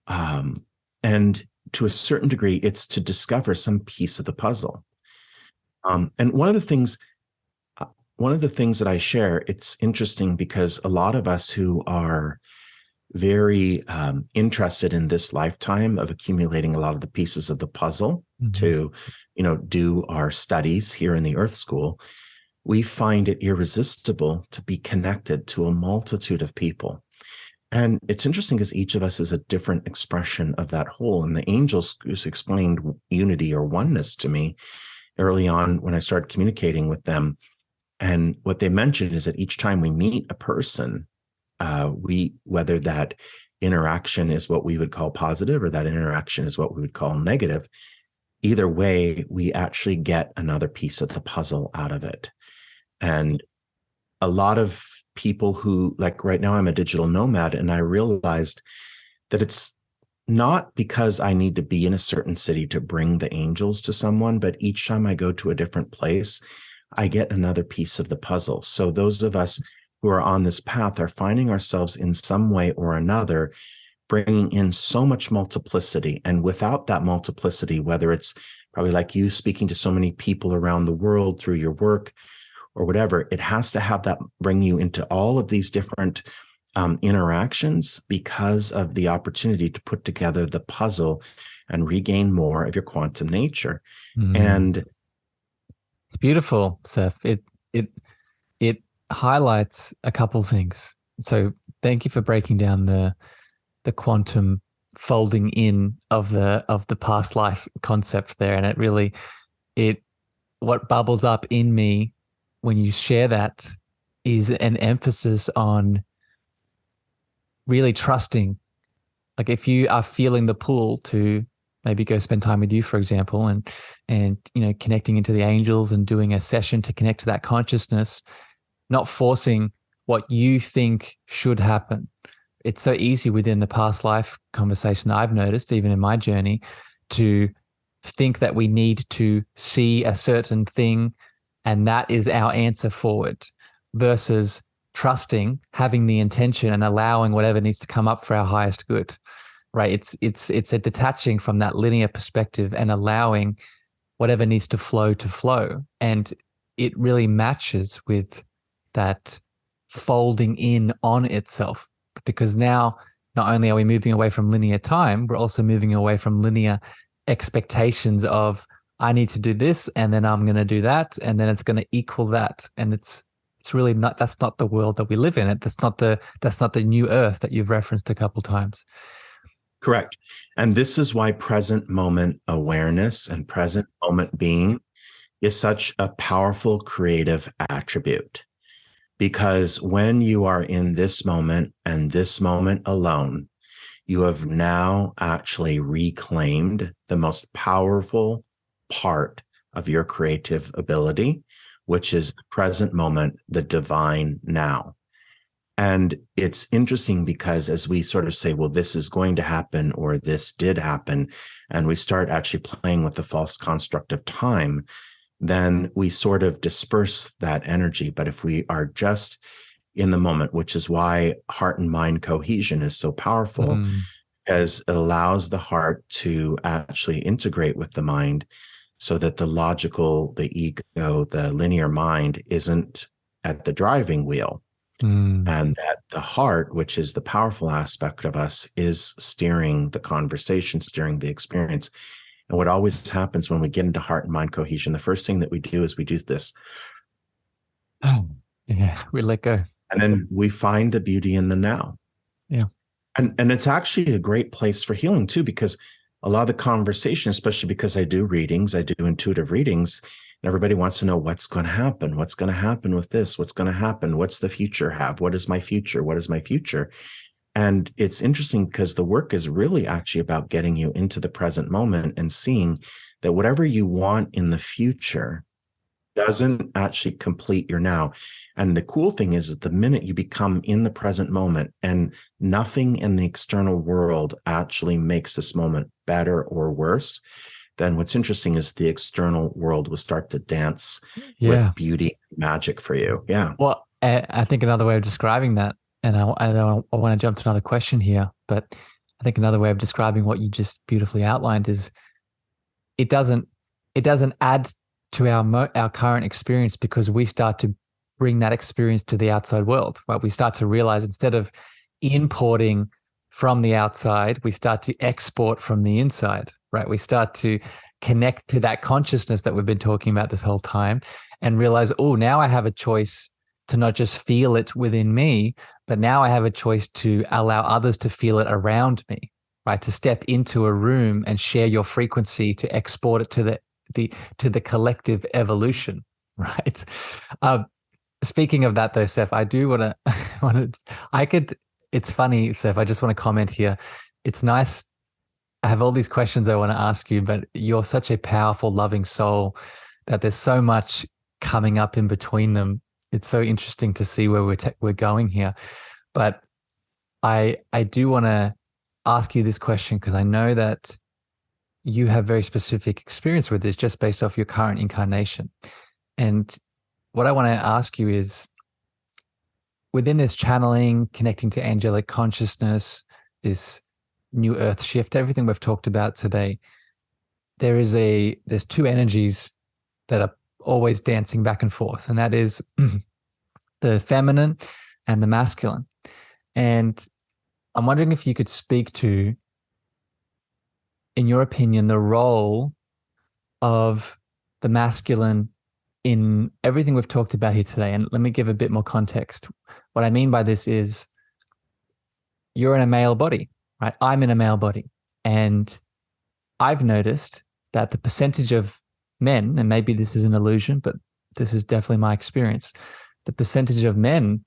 And to a certain degree, it's to discover some piece of the puzzle. And one of the things that I share, it's interesting because a lot of us who are very interested in this lifetime of accumulating a lot of the pieces of the puzzle to, do our studies here in the Earth School, we find it irresistible to be connected to a multitude of people. And it's interesting because each of us is a different expression of that whole. And the angels explained unity or oneness to me early on when I started communicating with them. And what they mentioned is that each time we meet a person, whether that interaction is what we would call positive or that interaction is what we would call negative, either way, we actually get another piece of the puzzle out of it. And a lot of people who, like right now, I'm a digital nomad, and I realized that it's not because I need to be in a certain city to bring the angels to someone, but each time I go to a different place, I get another piece of the puzzle. So those of us who are on this path are finding ourselves in some way or another bringing in so much multiplicity. And without that multiplicity, whether it's probably like you speaking to so many people around the world through your work or whatever, it has to have that bring you into all of these different interactions because of the opportunity to put together the puzzle and regain more of your quantum nature. And it's beautiful, Seph. It highlights a couple things. So thank you for breaking down the quantum folding in of the past life concept there. And it really, what bubbles up in me when you share that is an emphasis on really trusting. Like if you are feeling the pull to maybe go spend time with you, for example, and connecting into the angels and doing a session to connect to that consciousness, not forcing what you think should happen. It's so easy within the past life conversation that I've noticed, even in my journey, to think that we need to see a certain thing and that is our answer forward, versus trusting, having the intention and allowing whatever needs to come up for our highest good, right? It's a detaching from that linear perspective and allowing whatever needs to flow. And it really matches with that folding in on itself, because now not only are we moving away from linear time, we're also moving away from linear expectations of I need to do this and then I'm going to do that and then it's going to equal that. And it's really not, that's not the world that we live in. That's not the new earth that you've referenced a couple times. Correct. And this is why present moment awareness and present moment being is such a powerful creative attribute. Because when you are in this moment and this moment alone, you have now actually reclaimed the most powerful part of your creative ability, which is the present moment, the divine now. And it's interesting because as we sort of say, well, this is going to happen or this did happen, and we start actually playing with the false construct of time, then we sort of disperse that energy. But if we are just in the moment, which is why heart and mind cohesion is so powerful, because it allows the heart to actually integrate with the mind so that the logical, the ego, the linear mind isn't at the driving wheel. And that the heart, which is the powerful aspect of us, is steering the conversation, steering the experience. And what always happens when we get into heart and mind cohesion, the first thing that we do is we do this. Oh, yeah, we let go. And then we find the beauty in the now. Yeah. And it's actually a great place for healing too, because a lot of the conversation, especially because I do readings, I do intuitive readings, and everybody wants to know what's going to happen. What's going to happen with this? What's going to happen? What's the future have? What is my future? What is my future? And it's interesting because the work is really actually about getting you into the present moment and seeing that whatever you want in the future doesn't actually complete your now. And the cool thing is that the minute you become in the present moment and nothing in the external world actually makes this moment better or worse, then what's interesting is the external world will start to dance with beauty and magic for you. Yeah. Well, I think another way of describing that, and I want to jump to another question here, but I think another way of describing what you just beautifully outlined is it doesn't add to our current experience, because we start to bring that experience to the outside world, right? We start to realize instead of importing from the outside, we start to export from the inside, right? We start to connect to that consciousness that we've been talking about this whole time and realize, oh, now I have a choice to not just feel it within me, but now I have a choice to allow others to feel it around me, right? To step into a room and share your frequency, to export it to the collective evolution, right? Speaking of that though, Seph, I do want to, it's funny, Seph, I just want to comment here. It's nice I have all these questions I want to ask you, but you're such a powerful, loving soul that there's so much coming up in between them. It's so interesting to see where we're going here. But I do want to ask you this question because I know that you have very specific experience with this just based off your current incarnation. And what I want to ask you is, within this channeling, connecting to angelic consciousness, this new earth shift, everything we've talked about today, there's two energies that are always dancing back and forth, and that is the feminine and the masculine. And I'm wondering if you could speak to, in your opinion, the role of the masculine in everything we've talked about here today. And let me give a bit more context. What I mean by this is, you're in a male body, right? I'm in a male body. And I've noticed that the percentage of men, and maybe this is an illusion, but this is definitely my experience, the percentage of men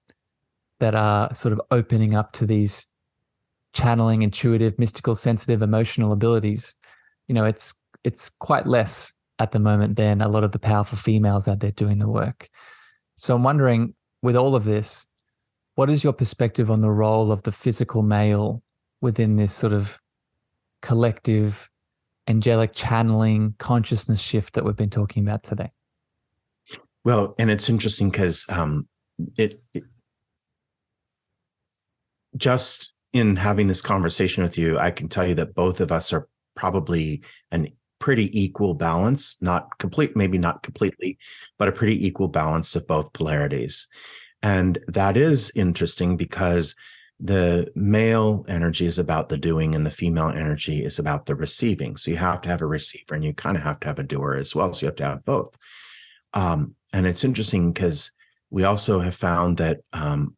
that are sort of opening up to these channeling, intuitive, mystical, sensitive, emotional abilities, it's quite less at the moment than a lot of the powerful females out there doing the work. So I'm wondering, with all of this, what is your perspective on the role of the physical male within this sort of collective, angelic channeling consciousness shift that we've been talking about today? Well, and it's interesting because it just in having this conversation with you, I can tell you that both of us are probably an pretty equal balance, maybe not completely, but a pretty equal balance of both polarities. And that is interesting because the male energy is about the doing and the female energy is about the receiving. So you have to have a receiver and you kind of have to have a doer as well. So you have to have both. And it's interesting because we also have found that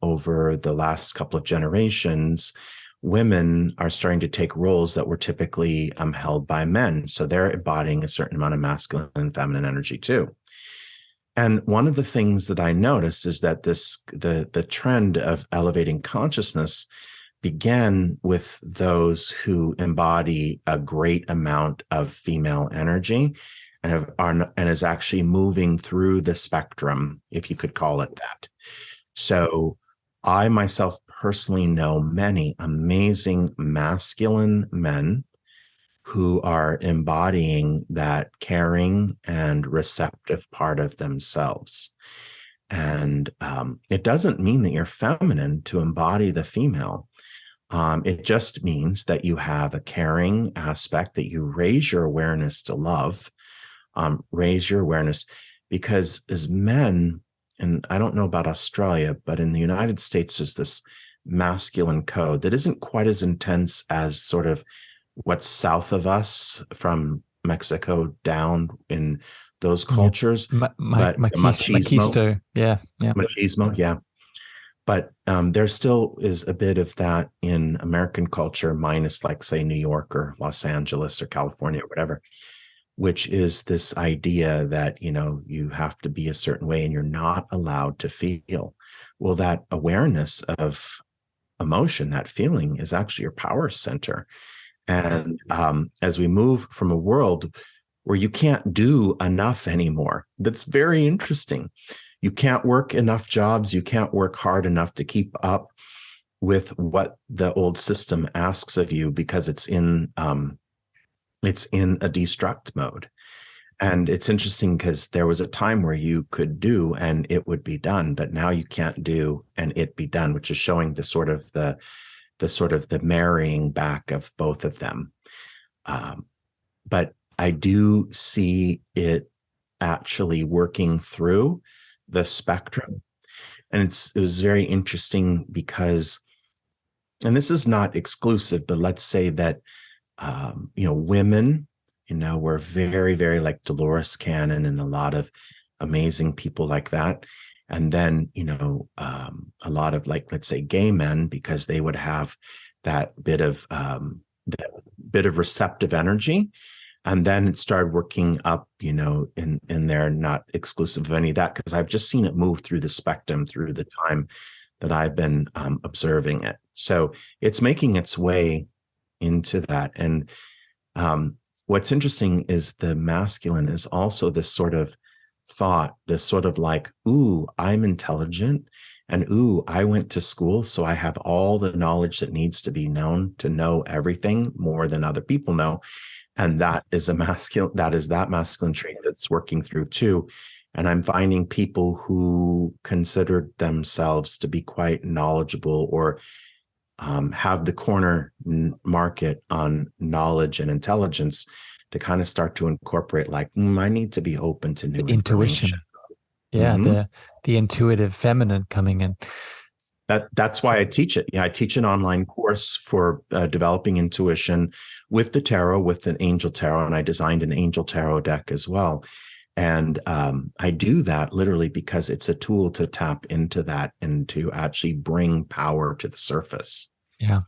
over the last couple of generations, women are starting to take roles that were typically held by men. So they're embodying a certain amount of masculine and feminine energy too. And one of the things that I noticed is that the trend of elevating consciousness began with those who embody a great amount of female energy and is actually moving through the spectrum, if you could call it that. So I myself personally know many amazing masculine men who are embodying that caring and receptive part of themselves. And it doesn't mean that you're feminine to embody the female. It just means that you have a caring aspect, that you raise your awareness to love, raise your awareness, because as men, and I don't know about Australia, but in the United States, there's this masculine code that isn't quite as intense as sort of what's south of us from Mexico down in those cultures. But machismo. Yeah. Machismo, yeah. But there still is a bit of that in American culture, minus like, say, New York or Los Angeles or California or whatever, which is this idea that, you have to be a certain way and you're not allowed to feel. Well, that awareness of emotion, that feeling, is actually your power center. And as we move from a world where you can't do enough anymore, that's very interesting. You can't work enough jobs. You can't work hard enough to keep up with what the old system asks of you because it's in a destruct mode. And it's interesting because there was a time where you could do and it would be done, but now you can't do and it be done, which is showing the sort of the marrying back of both of them. But I do see it actually working through the spectrum. And it was very interesting because, and this is not exclusive, but let's say that, women, were very, very like Dolores Cannon and a lot of amazing people like that. And then, a lot of like, let's say gay men, because they would have that bit of receptive energy. And then it started working up, in there, not exclusive of any of that, because I've just seen it move through the spectrum through the time that I've been observing it. So it's making its way into that. And What's interesting is the masculine is also this sort of thought, this sort of like, ooh, I'm intelligent, and ooh, I went to school, so I have all the knowledge that needs to be known to know everything more than other people know. And that is that masculine trait that's working through too. And I'm finding people who considered themselves to be quite knowledgeable or have the corner market on knowledge and intelligence to kind of start to incorporate like, I need to be open to new intuition. information. Yeah, the intuitive feminine coming in. That's why I teach it. Yeah, I teach an online course for developing intuition with the tarot, with an angel tarot, and I designed an angel tarot deck as well. And I do that literally because it's a tool to tap into that and to actually bring power to the surface. Yeah.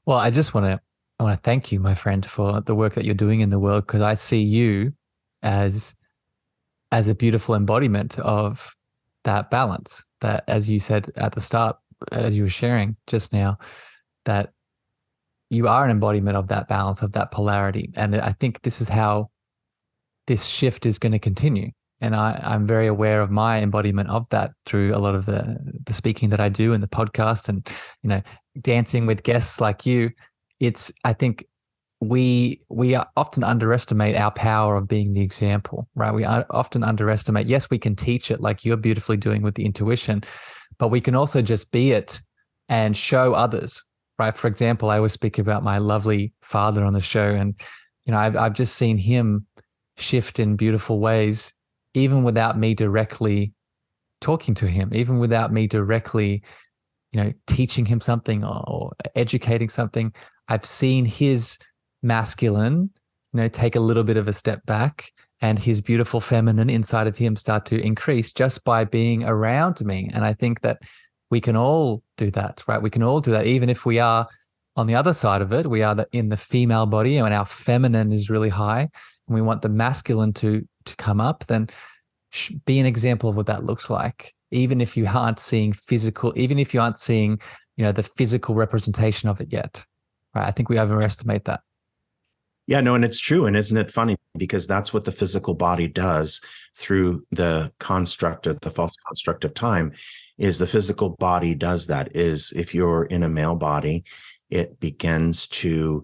Well, I want to thank you, my friend, for the work that you're doing in the world, because I see you as a beautiful embodiment of that balance, that, as you said at the start, as you were sharing just now, that you are an embodiment of that balance, of that polarity. And I think this is how this shift is going to continue. And I'm very aware of my embodiment of that through a lot of the speaking that I do and the podcast and, dancing with guests like you. I think we often underestimate our power of being the example, right? We often underestimate, yes, we can teach it like you're beautifully doing with the intuition, but we can also just be it and show others, right? For example, I always speak about my lovely father on the show, and, I've just seen him shift in beautiful ways, even without me directly talking to him, even without me directly, teaching him something or educating something. I've seen his masculine, take a little bit of a step back, and his beautiful feminine inside of him start to increase just by being around me. And I think that we can all do that, right? We can all do that, even if we are on the other side of it. We are in the female body and our feminine is really high, and we want the masculine to come up. Then be an example of what that looks like, even if you aren't seeing the physical representation of it yet. Right? I think we overestimate that. Yeah, no, and it's true. And isn't it funny? Because that's what the physical body does through the false construct of time, is the physical body does that. Is if you're in a male body, it begins to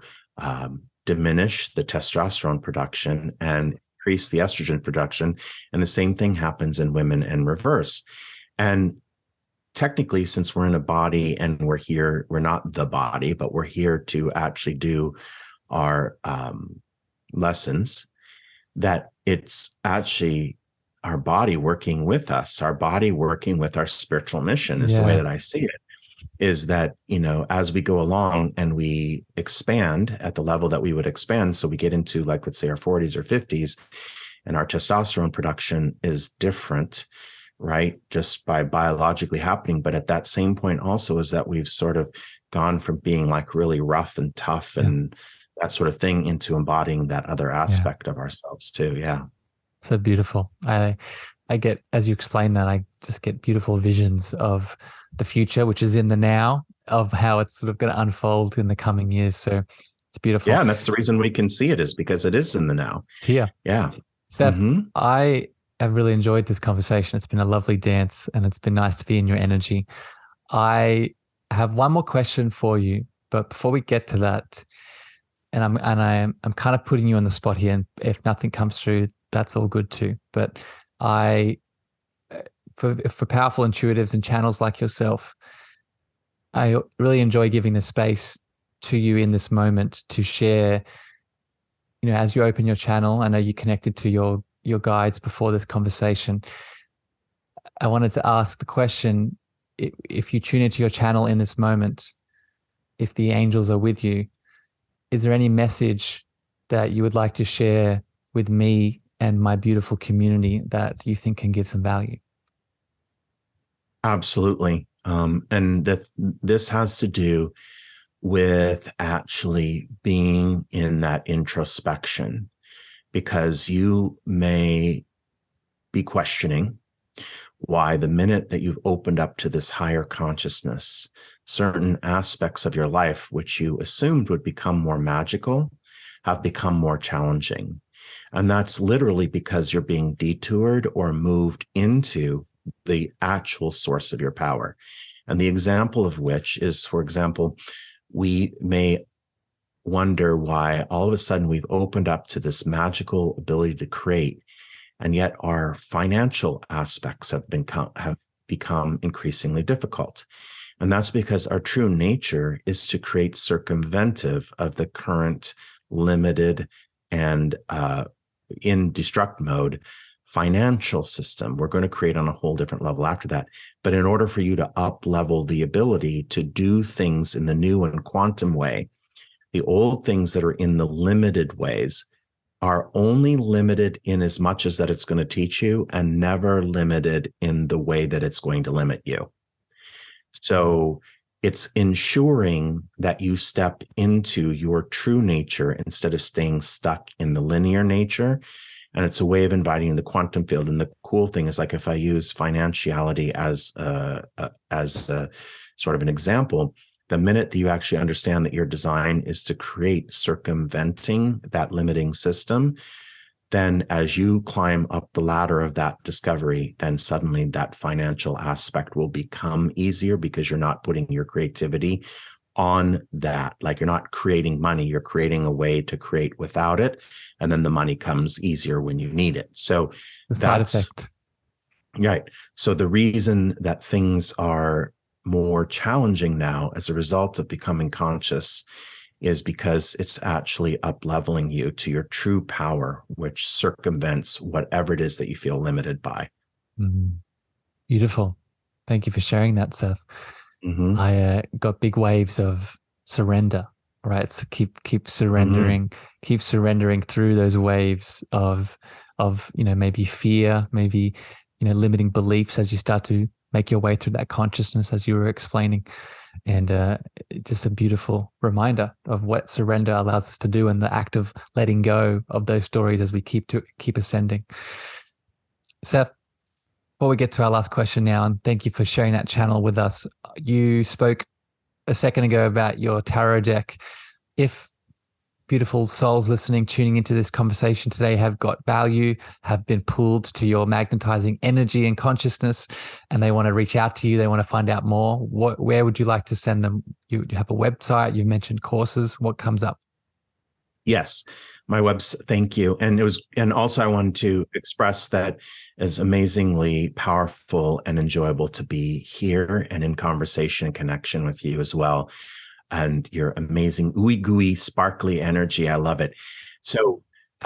diminish the testosterone production and increase the estrogen production. And the same thing happens in women in reverse. And technically, since we're in a body and we're not the body, but we're here to actually do our lessons, that it's actually our body working with us, our body working with our spiritual mission is the way that I see it. Is that, as we go along and we expand at the level that we would expand, so we get into, like, let's say our 40s or 50s, and our testosterone production is different, right? Just by biologically happening. But at that same point also is that we've sort of gone from being like really rough and tough and that sort of thing into embodying that other aspect of ourselves too. Yeah. So beautiful. I get, as you explain that, I just get beautiful visions of the future, which is in the now, of how it's sort of going to unfold in the coming years. So it's beautiful. Yeah. And that's the reason we can see it, is because it is in the now. It's here. Yeah. Seph, I have really enjoyed this conversation. It's been a lovely dance, and it's been nice to be in your energy. I have one more question for you, but before we get to that, and I'm kind of putting you on the spot here, and if nothing comes through, that's all good too. But for powerful intuitives and channels like yourself, I really enjoy giving the space to you in this moment to share. As you open your channel, I know you connected to your guides before this conversation. I wanted to ask the question: if you tune into your channel in this moment, if the angels are with you, is there any message that you would like to share with me and my beautiful community that you think can give some value? Absolutely. And this has to do with actually being in that introspection, because you may be questioning why the minute that you've opened up to this higher consciousness, certain aspects of your life, which you assumed would become more magical, have become more challenging. And that's literally because you're being detoured or moved into the actual source of your power. And the example of which is, for example, we may wonder why all of a sudden we've opened up to this magical ability to create, and yet our financial aspects have become increasingly difficult. And that's because our true nature is to create circumventive of the current limited and in destruct mode financial system. We're going to create on a whole different level after that. But in order for you to up level the ability to do things in the new and quantum way, the old things that are in the limited ways are only limited in as much as that it's going to teach you, and never limited in the way that it's going to limit you. So it's ensuring that you step into your true nature instead of staying stuck in the linear nature. And it's a way of inviting the quantum field. And the cool thing is, like, if I use financiality as a sort of an example, the minute that you actually understand that your design is to create circumventing that limiting system, then as you climb up the ladder of that discovery, then suddenly that financial aspect will become easier, because you're not putting your creativity on that. Like, you're not creating money, you're creating a way to create without it. And then the money comes easier when you need it. So the side effect. Right. So the reason that things are more challenging now as a result of becoming conscious is because it's actually up-leveling you to your true power, which circumvents whatever it is that you feel limited by. Mm-hmm. Beautiful. Thank you for sharing that, Seph. Mm-hmm. I got big waves of surrender, right? So keep surrendering, keep surrendering through those waves of maybe fear, maybe limiting beliefs as you start to make your way through that consciousness, as you were explaining. And just a beautiful reminder of what surrender allows us to do, and the act of letting go of those stories as we keep ascending. Seph, before we get to our last question now, and thank you for sharing that channel with us. You spoke a second ago about your tarot deck. If beautiful souls listening, tuning into this conversation today have got value, have been pulled to your magnetizing energy and consciousness, and they want to reach out to you, they want to find out more, where would you like to send them? You have a website, you mentioned courses. What comes up? Yes, my website. Thank you. And also I wanted to express that it's amazingly powerful and enjoyable to be here and in conversation and connection with you as well. And your amazing ooey gooey sparkly energy. I love it. So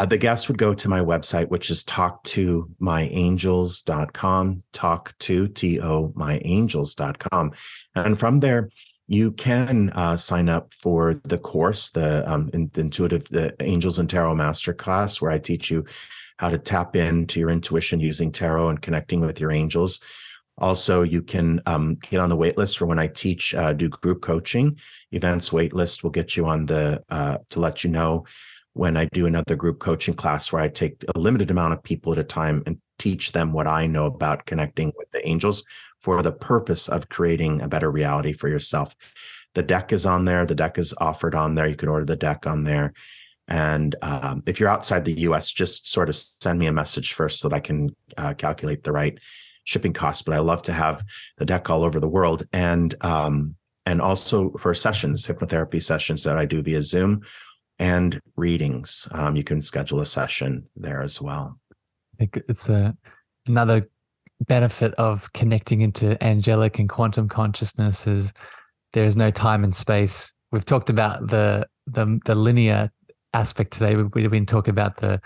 the guests would go to my website, which is talktomyangels.com, myangels.com. And from there, you can sign up for the course, the Angels and Tarot Masterclass, where I teach you how to tap into your intuition using tarot and connecting with your angels. Also, you can get on the wait list for when I teach, do group coaching. Events wait list will get you on the, to let you know when I do another group coaching class, where I take a limited amount of people at a time and teach them what I know about connecting with the angels for the purpose of creating a better reality for yourself. The deck is on there. The deck is offered on there. You can order the deck on there. And if you're outside the US, just sort of send me a message first so that I can calculate the right shipping costs. But I love to have the deck all over the world. And also for sessions, hypnotherapy sessions that I do via Zoom, and readings. You can schedule a session there as well. I think it's another benefit of connecting into angelic and quantum consciousness is there's no time and space. We've talked about the linear aspect today. We've been talking about the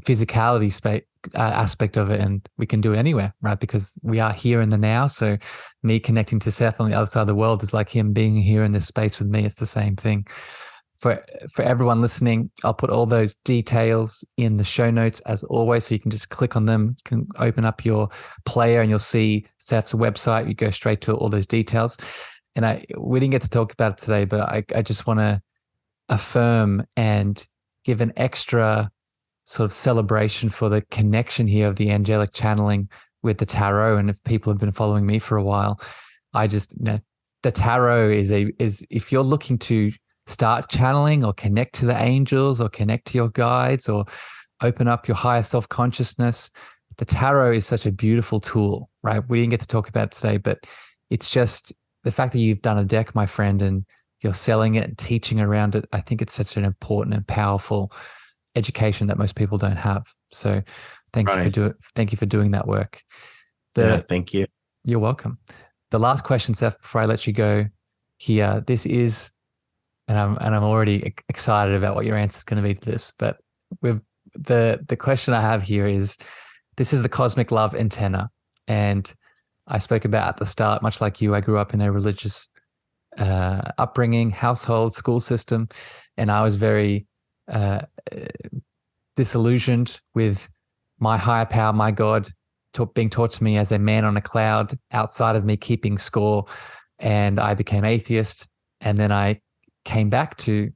physicality aspect of it, and we can do it anywhere, right? Because we are here in the now. So me connecting to Seph on the other side of the world is like him being here in this space with me. It's the same thing. For everyone listening, I'll put all those details in the show notes as always, so you can just click on them. You can open up your player and you'll see Seph's website. You go straight to all those details. And we didn't get to talk about it today, but I just want to affirm and give an extra sort of celebration for the connection here of the angelic channeling with the tarot. And if people have been following me for a while, the tarot is if you're looking to start channeling or connect to the angels or connect to your guides or open up your higher self-consciousness, the tarot is such a beautiful tool, right? We didn't get to talk about it today, but it's just the fact that you've done a deck, my friend, and you're selling it and teaching around it. I think it's such an important and powerful education that most people don't have. So thank you for doing that work. Thank you. You're welcome. The last question, Seph, before I let you go here, this is, and I'm already excited about what your answer is going to be to this, but the question I have here is, this is the cosmic love antenna. And I spoke about at the start, much like you, I grew up in a religious upbringing, household, school system, and I was very disillusioned with my higher power, my God, being taught to me as a man on a cloud outside of me keeping score. And I became atheist. And then I came back to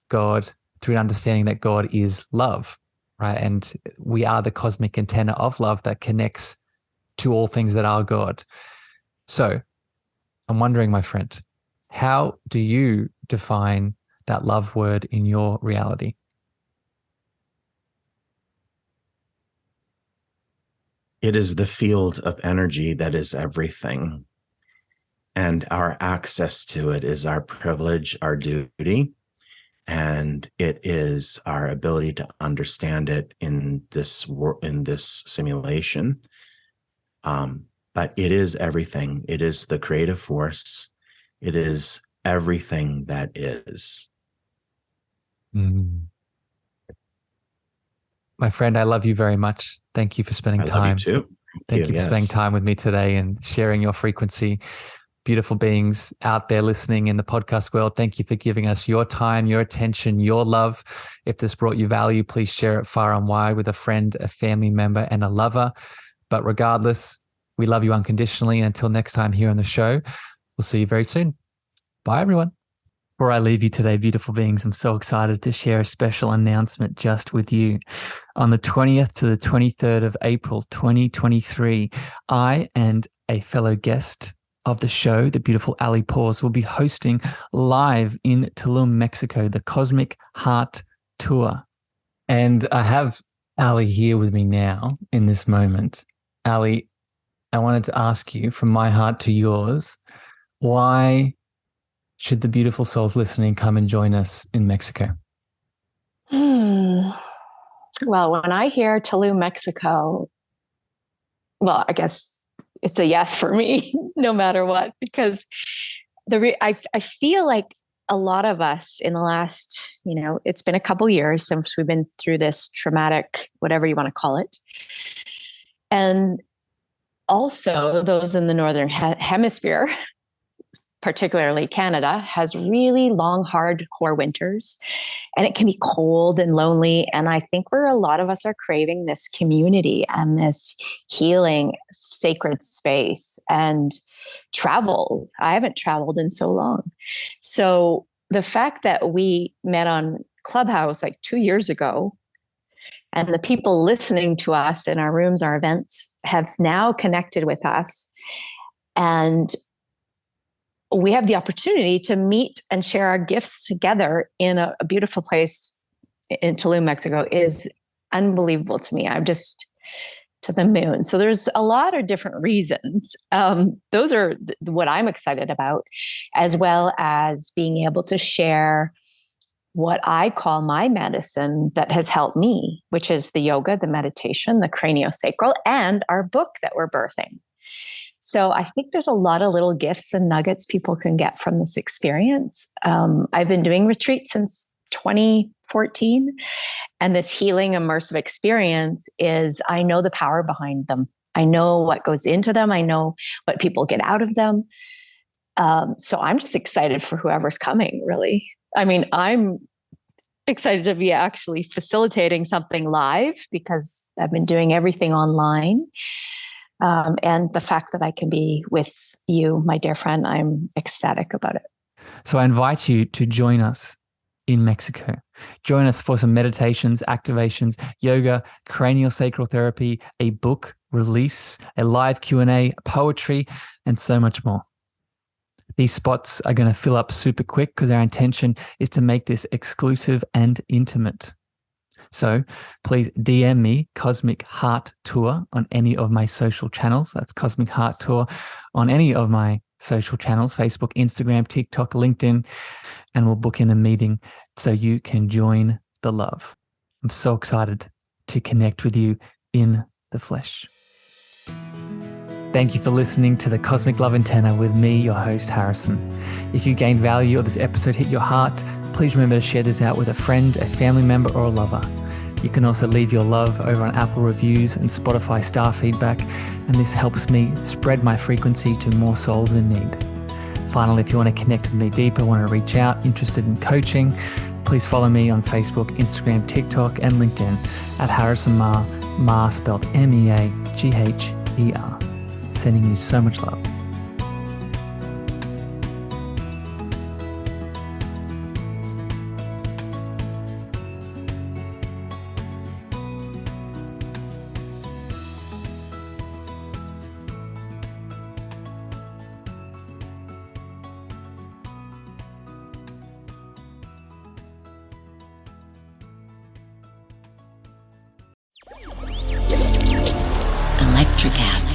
God through an understanding that God is love, right? And we are the cosmic antenna of love that connects to all things that are God. So I'm wondering, my friend, how do you define that love word in your reality? It is the field of energy that is everything. And our access to it is our privilege, our duty. And it is our ability to understand it in this simulation. But it is everything. It is the creative force. It is everything that is. Mm. My friend, I love you very much. Thank you for spending time. I love you too. Thank you for spending time with me today and sharing your frequency. Beautiful beings out there listening in the podcast world, thank you for giving us your time, your attention, your love. If this brought you value, please share it far and wide with a friend, a family member, and a lover. But regardless, we love you unconditionally. And until next time here on the show, we'll see you very soon. Bye, everyone. Before I leave you today, beautiful beings, I'm so excited to share a special announcement just with you. On the 20th to the 23rd of April, 2023, I and a fellow guest of the show, the beautiful Ali Paws, will be hosting live in Tulum, Mexico, the Cosmic Heart Tour. And I have Ali here with me now in this moment. Ali, I wanted to ask you, from my heart to yours, why should the beautiful souls listening come and join us in Mexico? Well, when I hear Tulum, Mexico, well, I guess it's a yes for me, no matter what, because I feel like a lot of us in the last, it's been a couple years since we've been through this traumatic, whatever you want to call it. And also those in the Northern Hemisphere, particularly Canada, has really long, hardcore winters, and it can be cold and lonely. And I think a lot of us are craving this community and this healing, sacred space and travel. I haven't traveled in so long. So the fact that we met on Clubhouse like 2 years ago, and the people listening to us in our rooms, our events, have now connected with us, and we have the opportunity to meet and share our gifts together in a beautiful place in Tulum, Mexico, is unbelievable to me. I'm just to the moon. So there's a lot of different reasons. Those are what I'm excited about, as well as being able to share what I call my medicine that has helped me, which is the yoga, the meditation, the craniosacral, and our book that we're birthing. So I think there's a lot of little gifts and nuggets people can get from this experience. I've been doing retreats since 2014, and this healing immersive experience I know the power behind them. I know what goes into them. I know what people get out of them. So I'm just excited for whoever's coming, really. I mean, I'm excited to be actually facilitating something live because I've been doing everything online. And the fact that I can be with you, my dear friend, I'm ecstatic about it. So I invite you to join us in Mexico. Join us for some meditations, activations, yoga, craniosacral therapy, a book release, a live Q&A, poetry, and so much more. These spots are going to fill up super quick because our intention is to make this exclusive and intimate. So please DM me Cosmic Heart Tour on any of my social channels. That's Cosmic Heart Tour on any of my social channels, Facebook, Instagram, TikTok, LinkedIn, and we'll book in a meeting so you can join the love. I'm so excited to connect with you in the flesh. Thank you for listening to the Cosmic Love Antenna with me, your host, Harrison. If you gained value or this episode hit your heart, please remember to share this out with a friend, a family member, or a lover. You can also leave your love over on Apple reviews and Spotify star feedback, and this helps me spread my frequency to more souls in need. Finally, if you want to connect with me deeper, want to reach out, interested in coaching, please follow me on Facebook, Instagram, TikTok, and LinkedIn at Harrison Meagher, Meagher spelled Meagher. Sending you so much love. Electric acid.